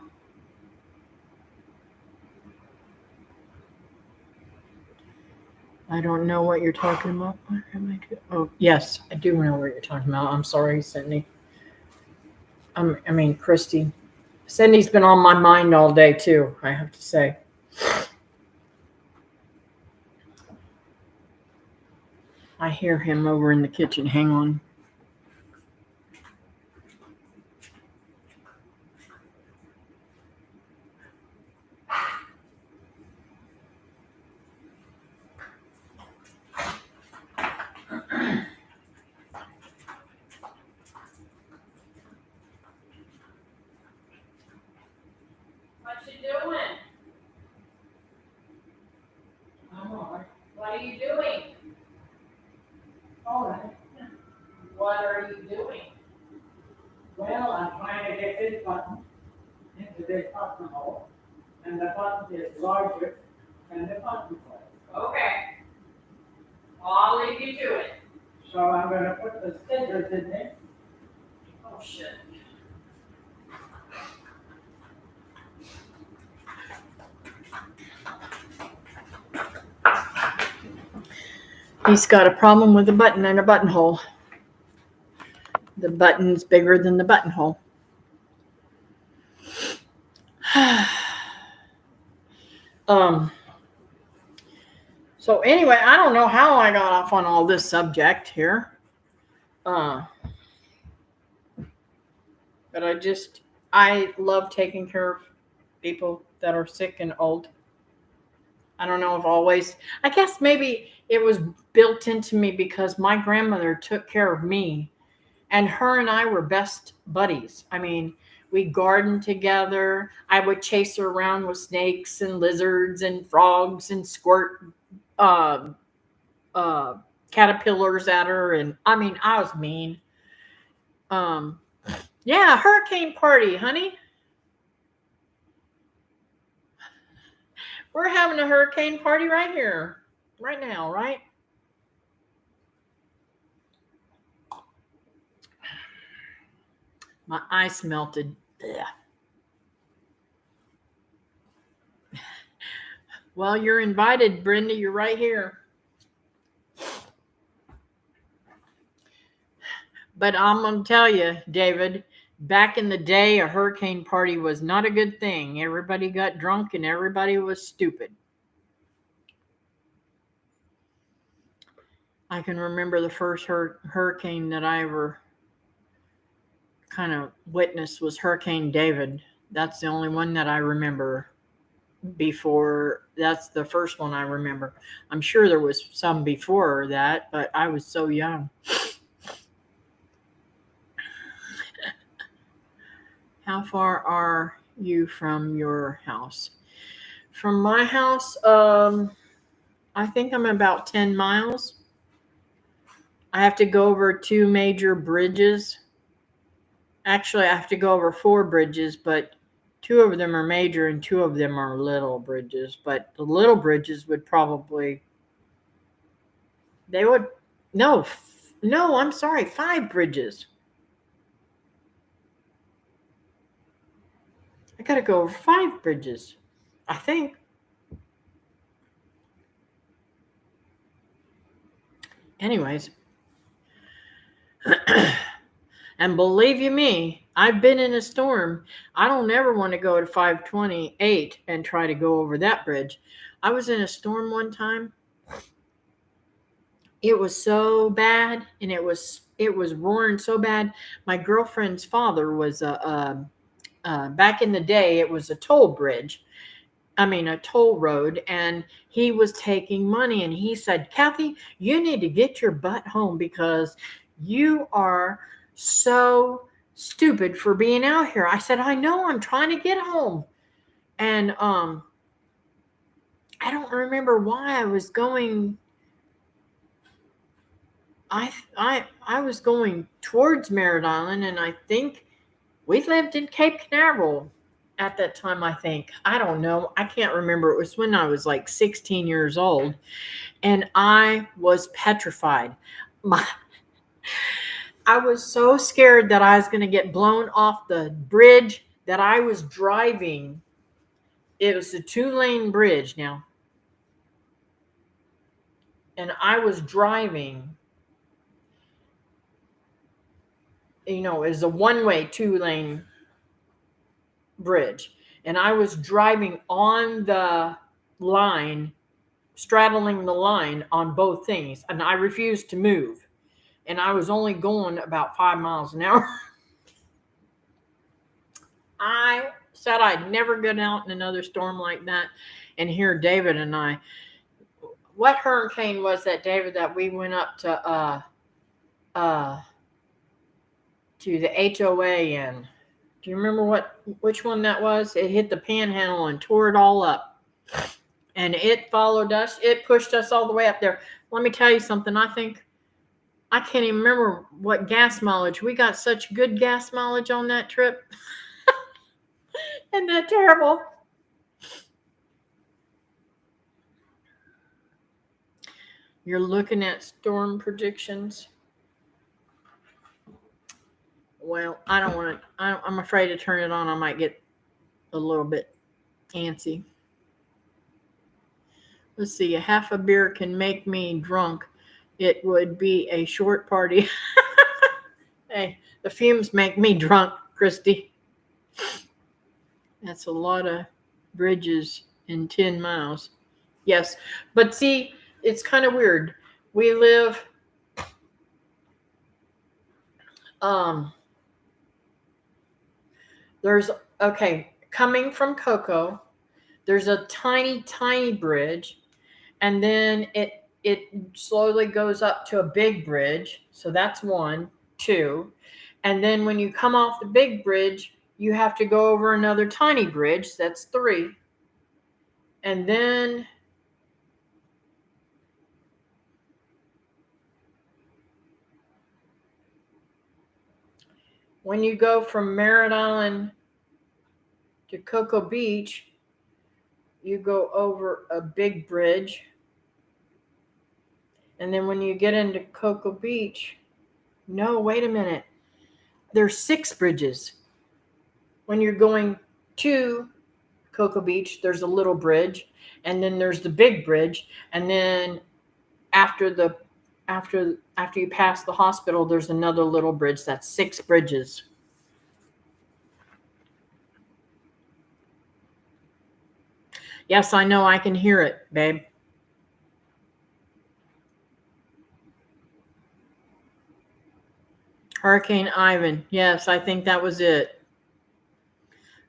[SPEAKER 1] I don't know what you're talking about. What am I doing? Oh, yes, I do know what you're talking about. I'm sorry, Cindy. Christy. Cindy's been on my mind all day, too, I have to say. I hear him over in the kitchen. Hang on. What you doing? What are you doing?
[SPEAKER 2] All right.
[SPEAKER 1] What are you doing?
[SPEAKER 2] Well, I'm trying to get this button into this buttonhole, and the button is larger than the buttonhole.
[SPEAKER 1] Okay. Well, I'll leave you to it.
[SPEAKER 2] So I'm going to put the scissors in there.
[SPEAKER 1] Oh, shit. He's got a problem with a button and a buttonhole. The button's bigger than the buttonhole. So anyway, I don't know how I got off on all this subject here. But I love taking care of people that are sick and old. I don't know if always, I guess maybe it was built into me because my grandmother took care of me, and her and I were best buddies. I mean, we gardened together. I would chase her around with snakes and lizards and frogs and squirt uh, uh, caterpillars at her. And I mean, I was mean. Yeah, hurricane party, honey. We're having a hurricane party right here, right now, right? My ice melted. Ugh. Well, you're invited, Brenda. You're right here. But I'm going to tell you, David, back in the day, a hurricane party was not a good thing. Everybody got drunk and everybody was stupid. I can remember the first hurricane that I ever kind of witnessed was Hurricane David. That's the only one that I remember before. That's the first one I remember. I'm sure there was some before that, but I was so young. How far are you from your house? From my house, I think I'm about 10 miles. I have to go over 2 major bridges. Actually, I have to go over 4 bridges, but 2 of them are major and 2 of them are little bridges. But the little bridges would probably, no, I'm sorry, 5 bridges. I got to go over 5 bridges, I think. Anyways. And believe you me, I've been in a storm. I don't ever want to go to 528 and try to go over that bridge. I was in a storm one time. It was so bad, and it was roaring so bad. My girlfriend's father was back in the day, it was a toll bridge. A toll road, and he was taking money, and he said, Kathy, you need to get your butt home because you are so stupid for being out here. I said, I know, I'm trying to get home. And I don't remember why I was going. I was going towards Merritt Island, and I think we lived in Cape Canaveral. at that time, I think, I don't know, I can't remember. It was when I was like 16 years old, and I was petrified. My, I was so scared that I was going to get blown off the bridge that I was driving. It was a 2-lane bridge now, and I was driving. It was a one-way 2-lane bridge, and I was driving on the line, straddling the line on both things, and I refused to move. And I was only going about 5 miles an hour. I said I'd never get out in another storm like that. And here, David and I, what hurricane was that, David, that we went up to the HOA in? Do you remember which one that was? It hit the Panhandle and tore it all up. And it followed us. It pushed us all the way up there. Let me tell you something. I can't even remember what gas mileage. We got such good gas mileage on that trip. Isn't that terrible? You're looking at storm predictions. Well, I don't want to. I'm afraid to turn it on. I might get a little bit antsy. Let's see. A half a beer can make me drunk. It would be a short party. Hey, the fumes make me drunk, Christy. That's a lot of bridges in 10 miles. Yes, but see, it's kind of weird. We live coming from Cocoa, there's a tiny bridge, and then it slowly goes up to a big bridge. So that's 1, 2. And then when you come off the big bridge, you have to go over another tiny bridge. That's 3. And then when you go from Merritt Island to Cocoa Beach, you go over a big bridge. And then when you get into Cocoa Beach, no, wait a minute. There's 6 bridges. When you're going to Cocoa Beach, there's a little bridge, and then there's the big bridge, and then after you pass the hospital, there's another little bridge. That's 6 bridges. Yes, I know. I can hear it, babe. Hurricane Ivan. Yes, I think that was it.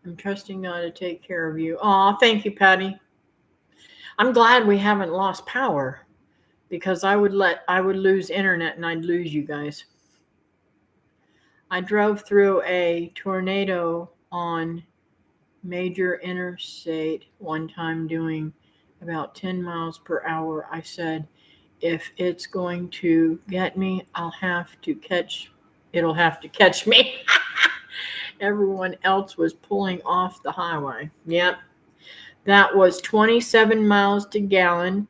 [SPEAKER 1] I'm trusting God to take care of you. Aw, thank you, Patty. I'm glad we haven't lost power, because I would lose internet and I'd lose you guys. I drove through a tornado on major interstate one time doing about 10 miles per hour. I said, if it's going to get me, it'll have to catch me. Everyone else was pulling off the highway. Yep. That was 27 miles to gallon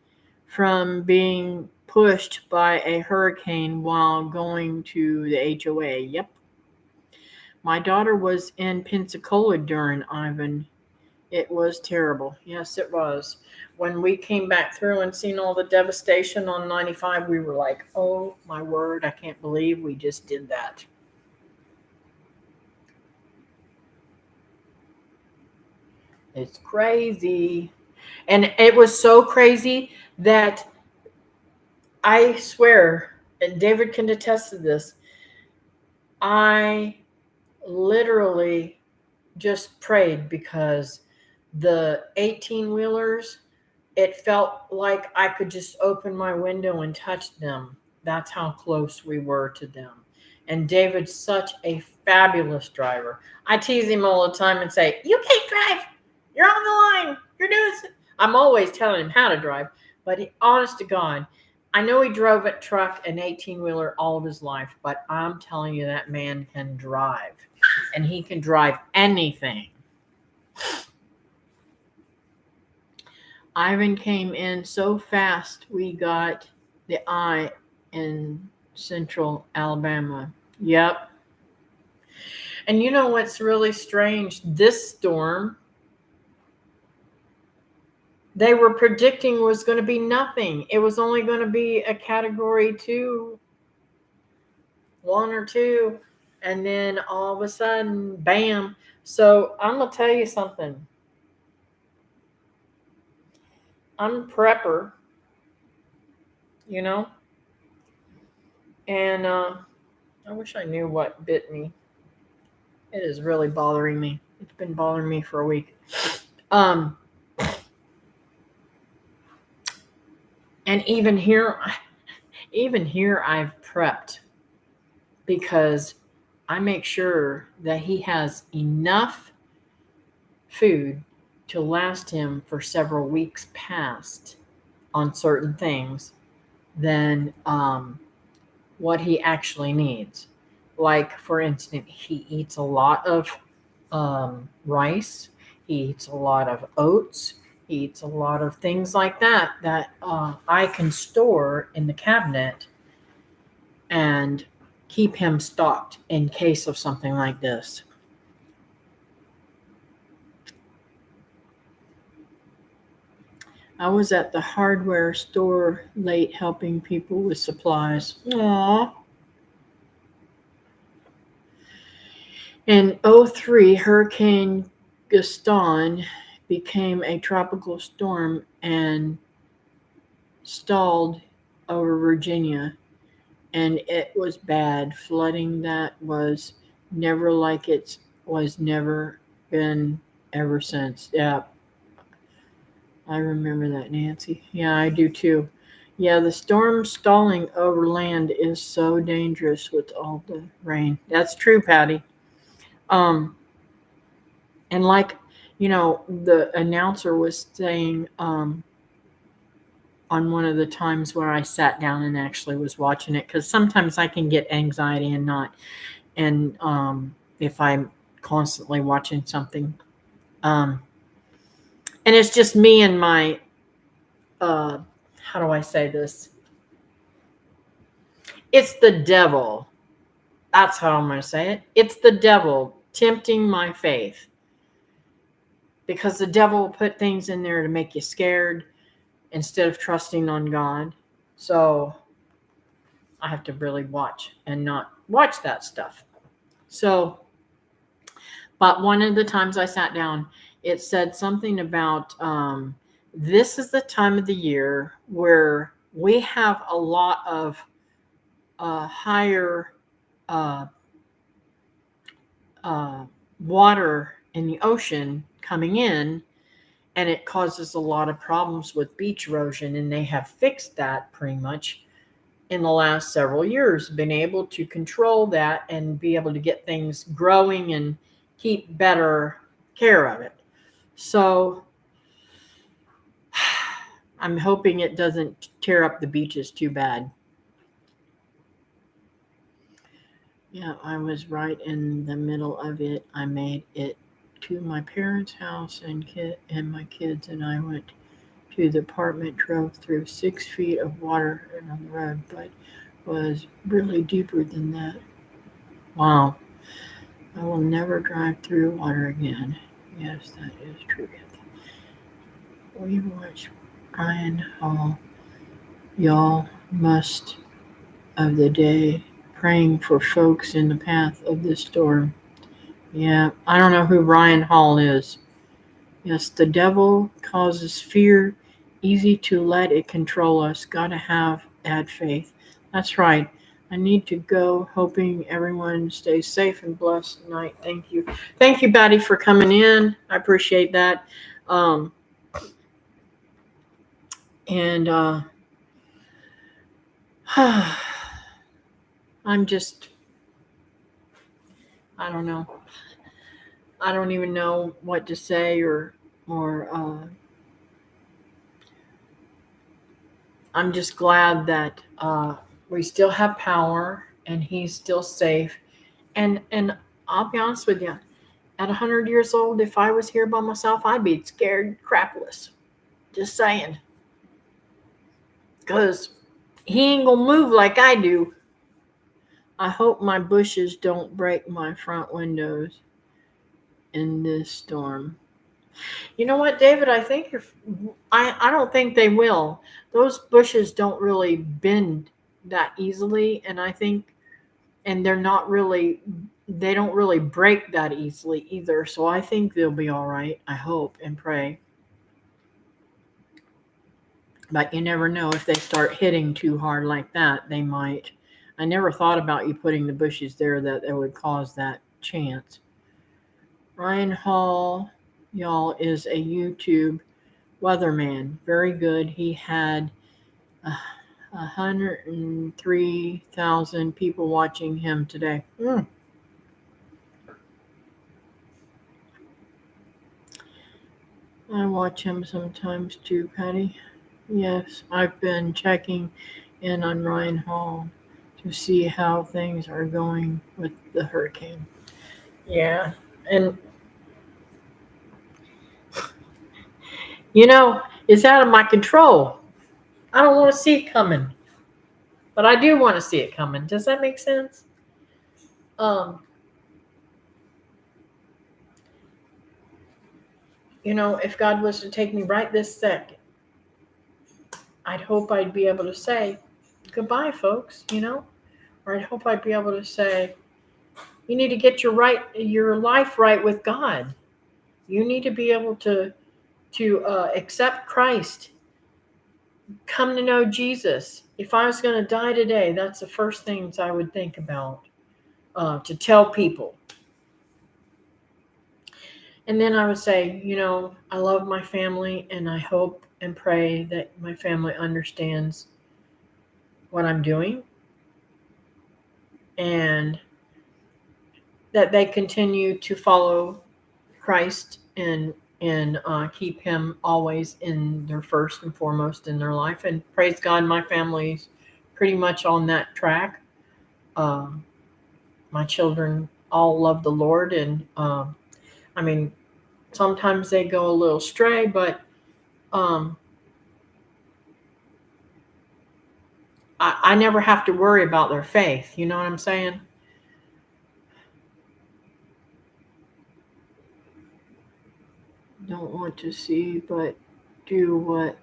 [SPEAKER 1] from being pushed by a hurricane while going to the HOA. Yep. My daughter was in Pensacola during Ivan. It was terrible. Yes, it was. When we came back through and seen all the devastation on 95, we were like, oh my word, I can't believe we just did that. It's crazy. And it was so crazy that I swear, and David can attest to this, I literally just prayed, because the 18-wheelers, it felt like I could just open my window and touch them. That's how close we were to them. And David's such a fabulous driver. I tease him all the time and say, you can't drive. You're on the line. You're doing it. I'm always telling him how to drive. But honest to God, I know he drove a truck, an 18-wheeler all of his life. But I'm telling you, that man can drive. And he can drive anything. Ivan came in so fast, we got the eye in central Alabama. Yep. And you know what's really strange? This storm, they were predicting was going to be nothing. It was only going to be a category 2, 1 or 2. And then all of a sudden, bam. So I'm going to tell you something. I'm a prepper, you know, and I wish I knew what bit me. It is really bothering me. It's been bothering me for a week. Um, and even here I've prepped because I make sure that he has enough food to last him for several weeks past on certain things than what he actually needs. Like, for instance, he eats a lot of rice, he eats a lot of oats, he eats a lot of things like that that I can store in the cabinet and keep him stocked in case of something like this. I was at the hardware store late helping people with supplies. Aww. In '03, Hurricane Gaston became a tropical storm and stalled over Virginia, and it was bad. Flooding that was never like it was never been ever since. Yeah, I remember that, Nancy. Yeah, I do too. Yeah, the storm stalling over land is so dangerous with all the rain. That's true, Patty. Um, and like, the announcer was saying on one of the times where I sat down and actually was watching it, because sometimes I can get anxiety and not, and if I'm constantly watching something, um, and it's just me and my, how do I say this? It's the devil. That's how I'm going to say it. It's the devil tempting my faith, because the devil will put things in there to make you scared instead of trusting on God. So I have to really watch and not watch that stuff. So, but one of the times I sat down, it said something about this is the time of the year where we have a lot of higher uh, water in the ocean coming in, and it causes a lot of problems with beach erosion, and they have fixed that pretty much in the last several years, been able to control that and be able to get things growing and keep better care of it. So I'm hoping it doesn't tear up the beaches too bad. Yeah, I was right in the middle of it. I made it to my parents' house, and my kids and I went to the apartment, drove through 6 feet of water on the road, but was really deeper than that. Wow. I will never drive through water again. Yes, that is true. We watch Brian Hall. Y'all must of the day praying for folks in the path of this storm. Yeah, I don't know who Ryan Hall is. Yes, the devil causes fear, easy to let it control us. Gotta add faith. That's right. I need to go, hoping everyone stays safe and blessed tonight. Thank you. Thank you, Batty, for coming in. I appreciate that. Um, and I'm just, I don't know. I don't even know what to say, or I'm just glad that we still have power and he's still safe. And I'll be honest with you, at 100 years old, if I was here by myself, I'd be scared crapless. Just saying. Because he ain't going to move like I do. I hope my bushes don't break my front windows in this storm. You know what, David? I think I don't think they will. Those bushes don't really bend that easily, and I think, and they don't really break that easily either. So I think they'll be all right. I hope and pray. But you never know, if they start hitting too hard like that, they might. I never thought about you putting the bushes there that it would cause that chance. Ryan Hall, y'all, is a YouTube weatherman. Very good. He had 103,000 people watching him today. I watch him sometimes too, Patty. Yes, I've been checking in on Ryan Hall to see how things are going with the hurricane. Yeah, and it's out of my control. I don't want to see it coming, but I do want to see it coming. Does that make sense? Um, if God was to take me right this second, I'd hope I'd be able to say goodbye, folks. Or I'd hope I'd be able to say, you need to get your life right with God. You need to be able to accept Christ, come to know Jesus. If I was going to die today, that's the first things I would think about, to tell people. And then I would say, I love my family, and I hope and pray that my family understands what I'm doing, and that they continue to follow Christ, and keep him always in their first and foremost in their life. And praise God, my family's pretty much on that track. Um, my children all love the Lord, and I mean, sometimes they go a little stray, but um, I never have to worry about their faith. You know what I'm saying? Don't want to see, but do what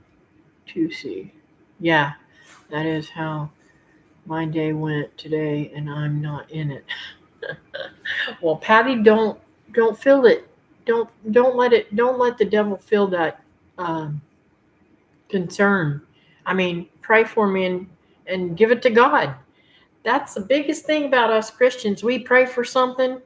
[SPEAKER 1] to see. Yeah, that is how my day went today, and I'm not in it. Well, Patty, don't feel it. Don't let the devil feel that um, concern. I mean, pray for me, and give it to God. That's the biggest thing about us Christians. We pray for something,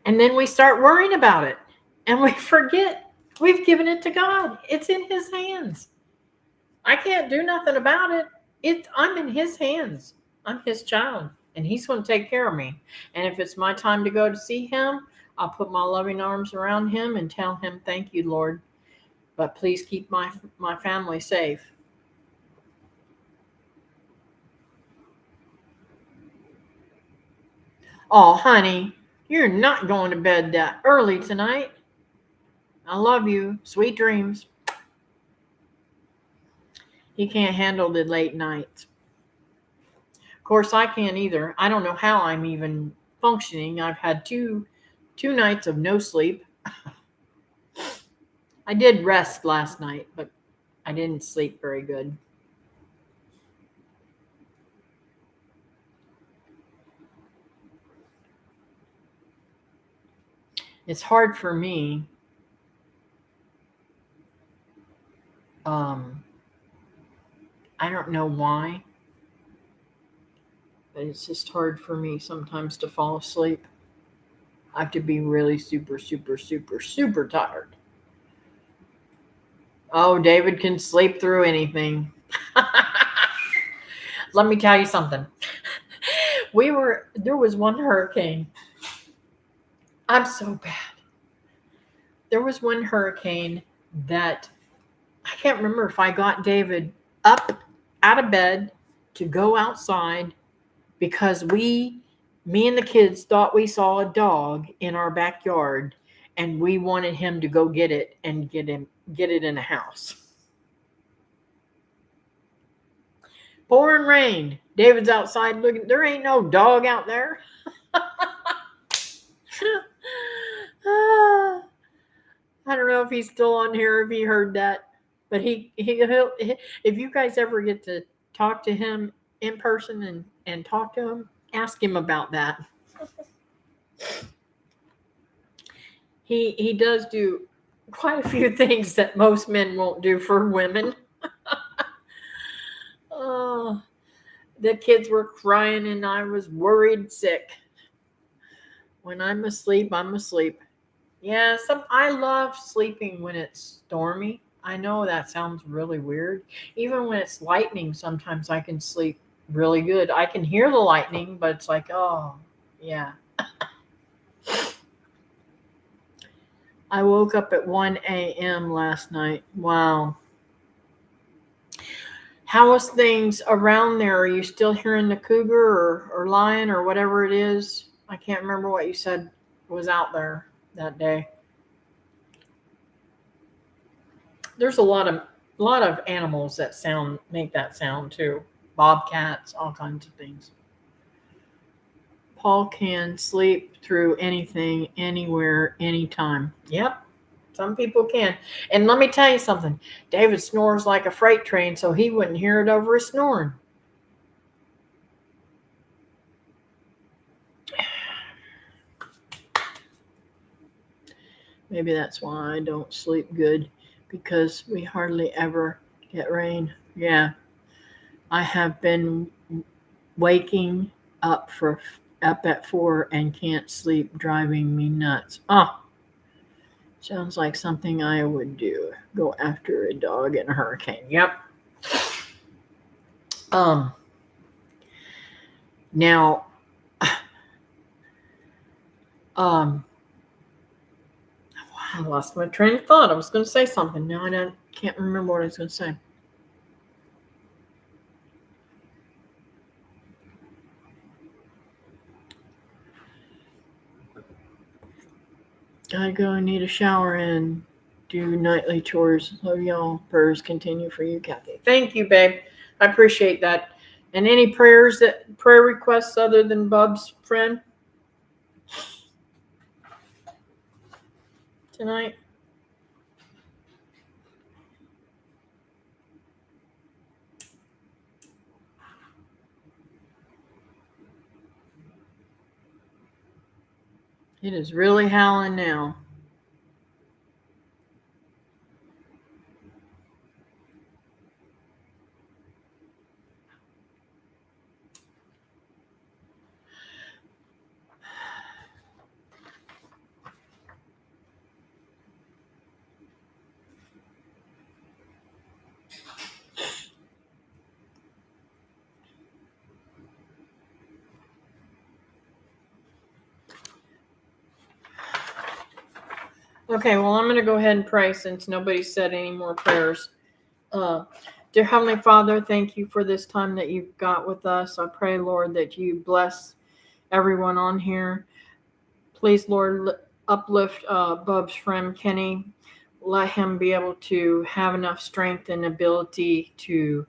[SPEAKER 1] and then we start worrying about it, and we forget we've given it to God. It's in His hands. I can't do nothing about it. I'm in His hands. I'm His child, and He's going to take care of me. And if it's my time to go to see Him, I'll put my loving arms around Him and tell Him, "Thank you, Lord, but please keep my family safe." Oh, honey, you're not going to bed that early tonight. I love you. Sweet dreams. He can't handle the late nights. Of course, I can't either. I don't know how I'm even functioning. I've had two nights of no sleep. I did rest last night, but I didn't sleep very good. It's hard for me. Um, I don't know why, but it's just hard for me sometimes to fall asleep. I have to be really super, super, super, super tired. Oh, David can sleep through anything. Let me tell you something. There was one hurricane. I'm so bad. There was one hurricane that I can't remember if I got David up out of bed to go outside because me and the kids thought we saw a dog in our backyard, and we wanted him to go get it and get it in a house. Pouring rain. David's outside looking. There ain't no dog out there. I don't know if he's still on here, if he heard that, but he'll if you guys ever get to talk to him in person and talk to him, ask him about that. He does do quite a few things that most men won't do for women. Oh, the kids were crying and I was worried sick. When I'm asleep, I'm asleep. Yeah, I love sleeping when it's stormy. I know that sounds really weird. Even when it's lightning, sometimes I can sleep really good. I can hear the lightning, but it's like, oh, yeah. I woke up at 1 a.m. last night. Wow. How is things around there? Are you still hearing the cougar or lion or whatever it is? I can't remember what you said was out there that day. There's a lot of animals that make that sound too. Bobcats, all kinds of things. Paul can sleep through anything, anywhere, anytime. Yep, some people can. And let me tell you something. David snores like a freight train, so he wouldn't hear it over his snoring. Maybe that's why I don't sleep good, because we hardly ever get rain. Yeah. I have been waking up at 4 and can't sleep, driving me nuts. Oh, sounds like something I would do. Go after a dog in a hurricane. Yep. Now, I lost my train of thought. I was going to say something. Now I can't remember what I was going to say. Gotta go and need a shower and do nightly chores. Love y'all. Prayers continue for you, Kathy. Thank you, babe. I appreciate that. And any prayer requests other than Bub's friend tonight? It is really howling now. Okay, well, I'm going to go ahead and pray since nobody said any more prayers. Dear Heavenly Father, thank you for this time that you've got with us. I pray, Lord, that you bless everyone on here. Please, Lord, uplift Bub's friend Kenny. Let him be able to have enough strength and ability to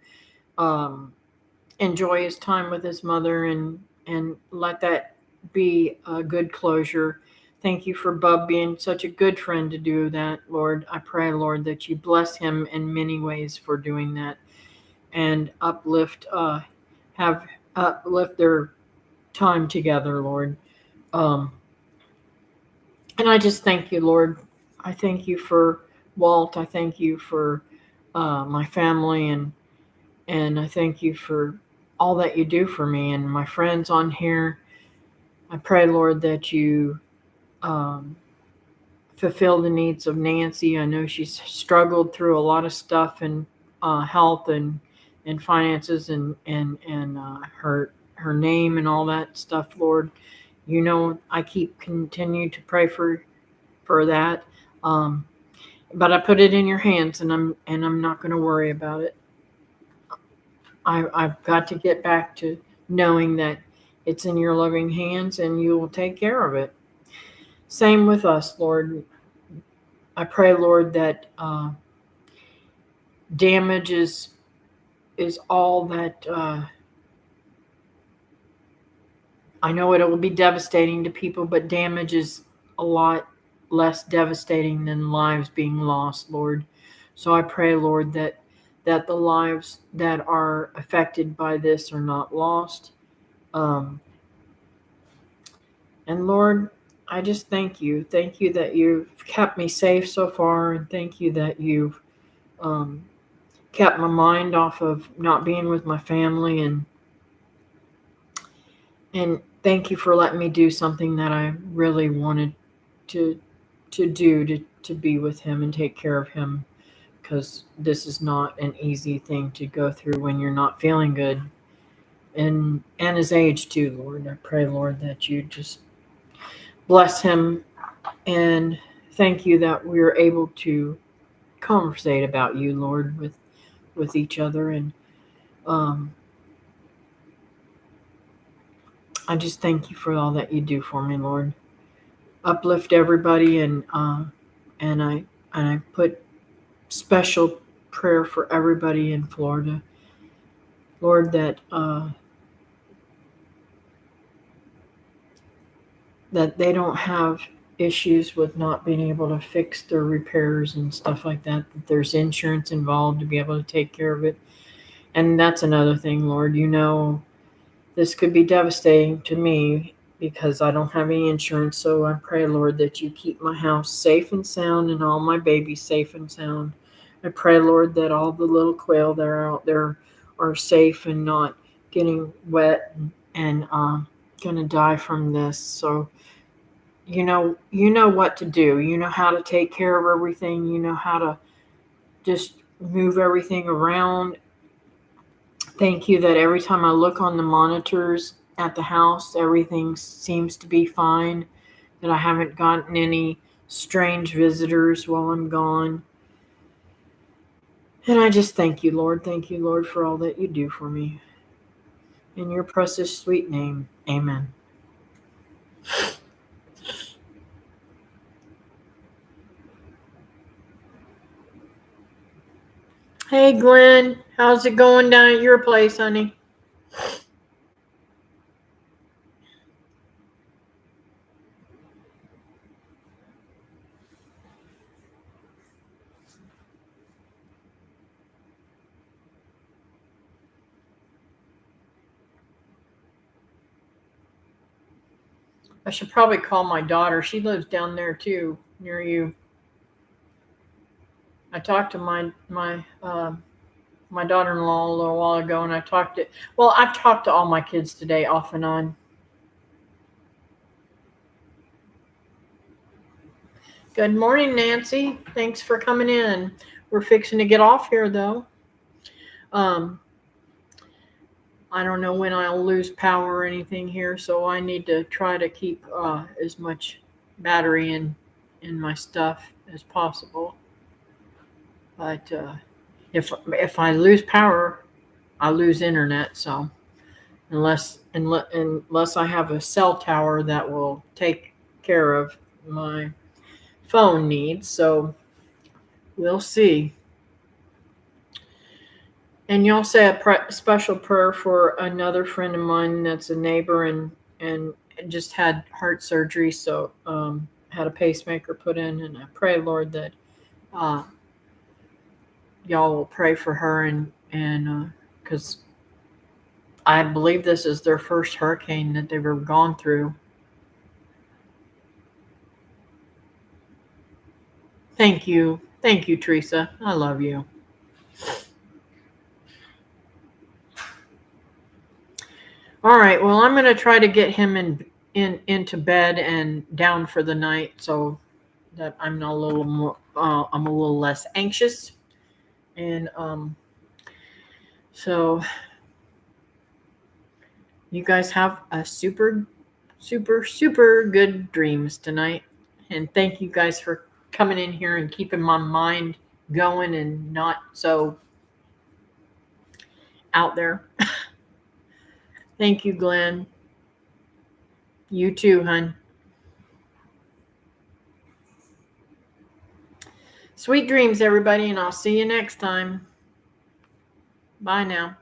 [SPEAKER 1] enjoy his time with his mother and let that be a good closure. Thank you for Bub being such a good friend to do that, Lord. I pray, Lord, that you bless him in many ways for doing that and uplift their time together, Lord. And I just thank you, Lord. I thank you for Walt. I thank you for my family, and I thank you for all that you do for me and my friends on here. I pray, Lord, that you fulfill the needs of Nancy. I know she's struggled through a lot of stuff in health and finances and her name and all that stuff, Lord. You know, I continue to pray for that. But I put it in your hands, and I'm not going to worry about it. I've got to get back to knowing that it's in your loving hands and you will take care of it. Same with us, Lord. I pray, Lord, that damage is all that. I know it will be devastating to people, but damage is a lot less devastating than lives being lost, Lord. So I pray, Lord, that the lives that are affected by this are not lost. Um, and Lord, I just thank you. Thank you that you've kept me safe so far, and thank you that you've um, kept my mind off of not being with my family, and thank you for letting me do something that I really wanted to do to be with him and take care of him, because this is not an easy thing to go through when you're not feeling good, and his age too, Lord. I pray, Lord, that you just bless him, and thank you that we are able to conversate about you, Lord, with each other, and um, I just thank you for all that you do for me, Lord. Uplift everybody, and I put special prayer for everybody in Florida, Lord, that they don't have issues with not being able to fix their repairs and stuff like that. That there's insurance involved to be able to take care of it, and that's another thing, Lord. You know, this could be devastating to me because I don't have any insurance. So I pray, Lord, that you keep my house safe and sound and all my babies safe and sound. I pray, Lord, that all the little quail that are out there are safe and not getting wet and gonna die from this. So you know what to do. You know how to take care of everything. You know how to just move everything around. Thank you that every time I look on the monitors at the house, everything seems to be fine, that I haven't gotten any strange visitors while I'm gone. And I just thank you, Lord. Thank you, Lord, for all that you do for me. In your precious, sweet name, amen. Hey, Glenn. How's it going down at your place, honey? I should probably call my daughter. She lives down there too, near you. I talked to my daughter-in-law a little while ago, and I've talked to all my kids today, off and on. Good morning, Nancy. Thanks for coming in. We're fixing to get off here, though. Um, I don't know when I'll lose power or anything here, so I need to try to keep as much battery in my stuff as possible. But if I lose power, I lose internet. So unless I have a cell tower that will take care of my phone needs, so we'll see. And y'all say a special prayer for another friend of mine that's a neighbor and just had heart surgery, so had a pacemaker put in, and I pray, Lord, that uh, y'all will pray for her and because I believe this is their first hurricane that they've ever gone through. Thank you, Teresa. I love you. All right. Well, I'm going to try to get him into bed and down for the night, so that I'm not a little more. I'm a little less anxious, and so you guys have a super, super, super good dreams tonight, and thank you guys for coming in here and keeping my mind going and not so out there. Thank you, Glenn. You too, hun. Sweet dreams, everybody, and I'll see you next time. Bye now.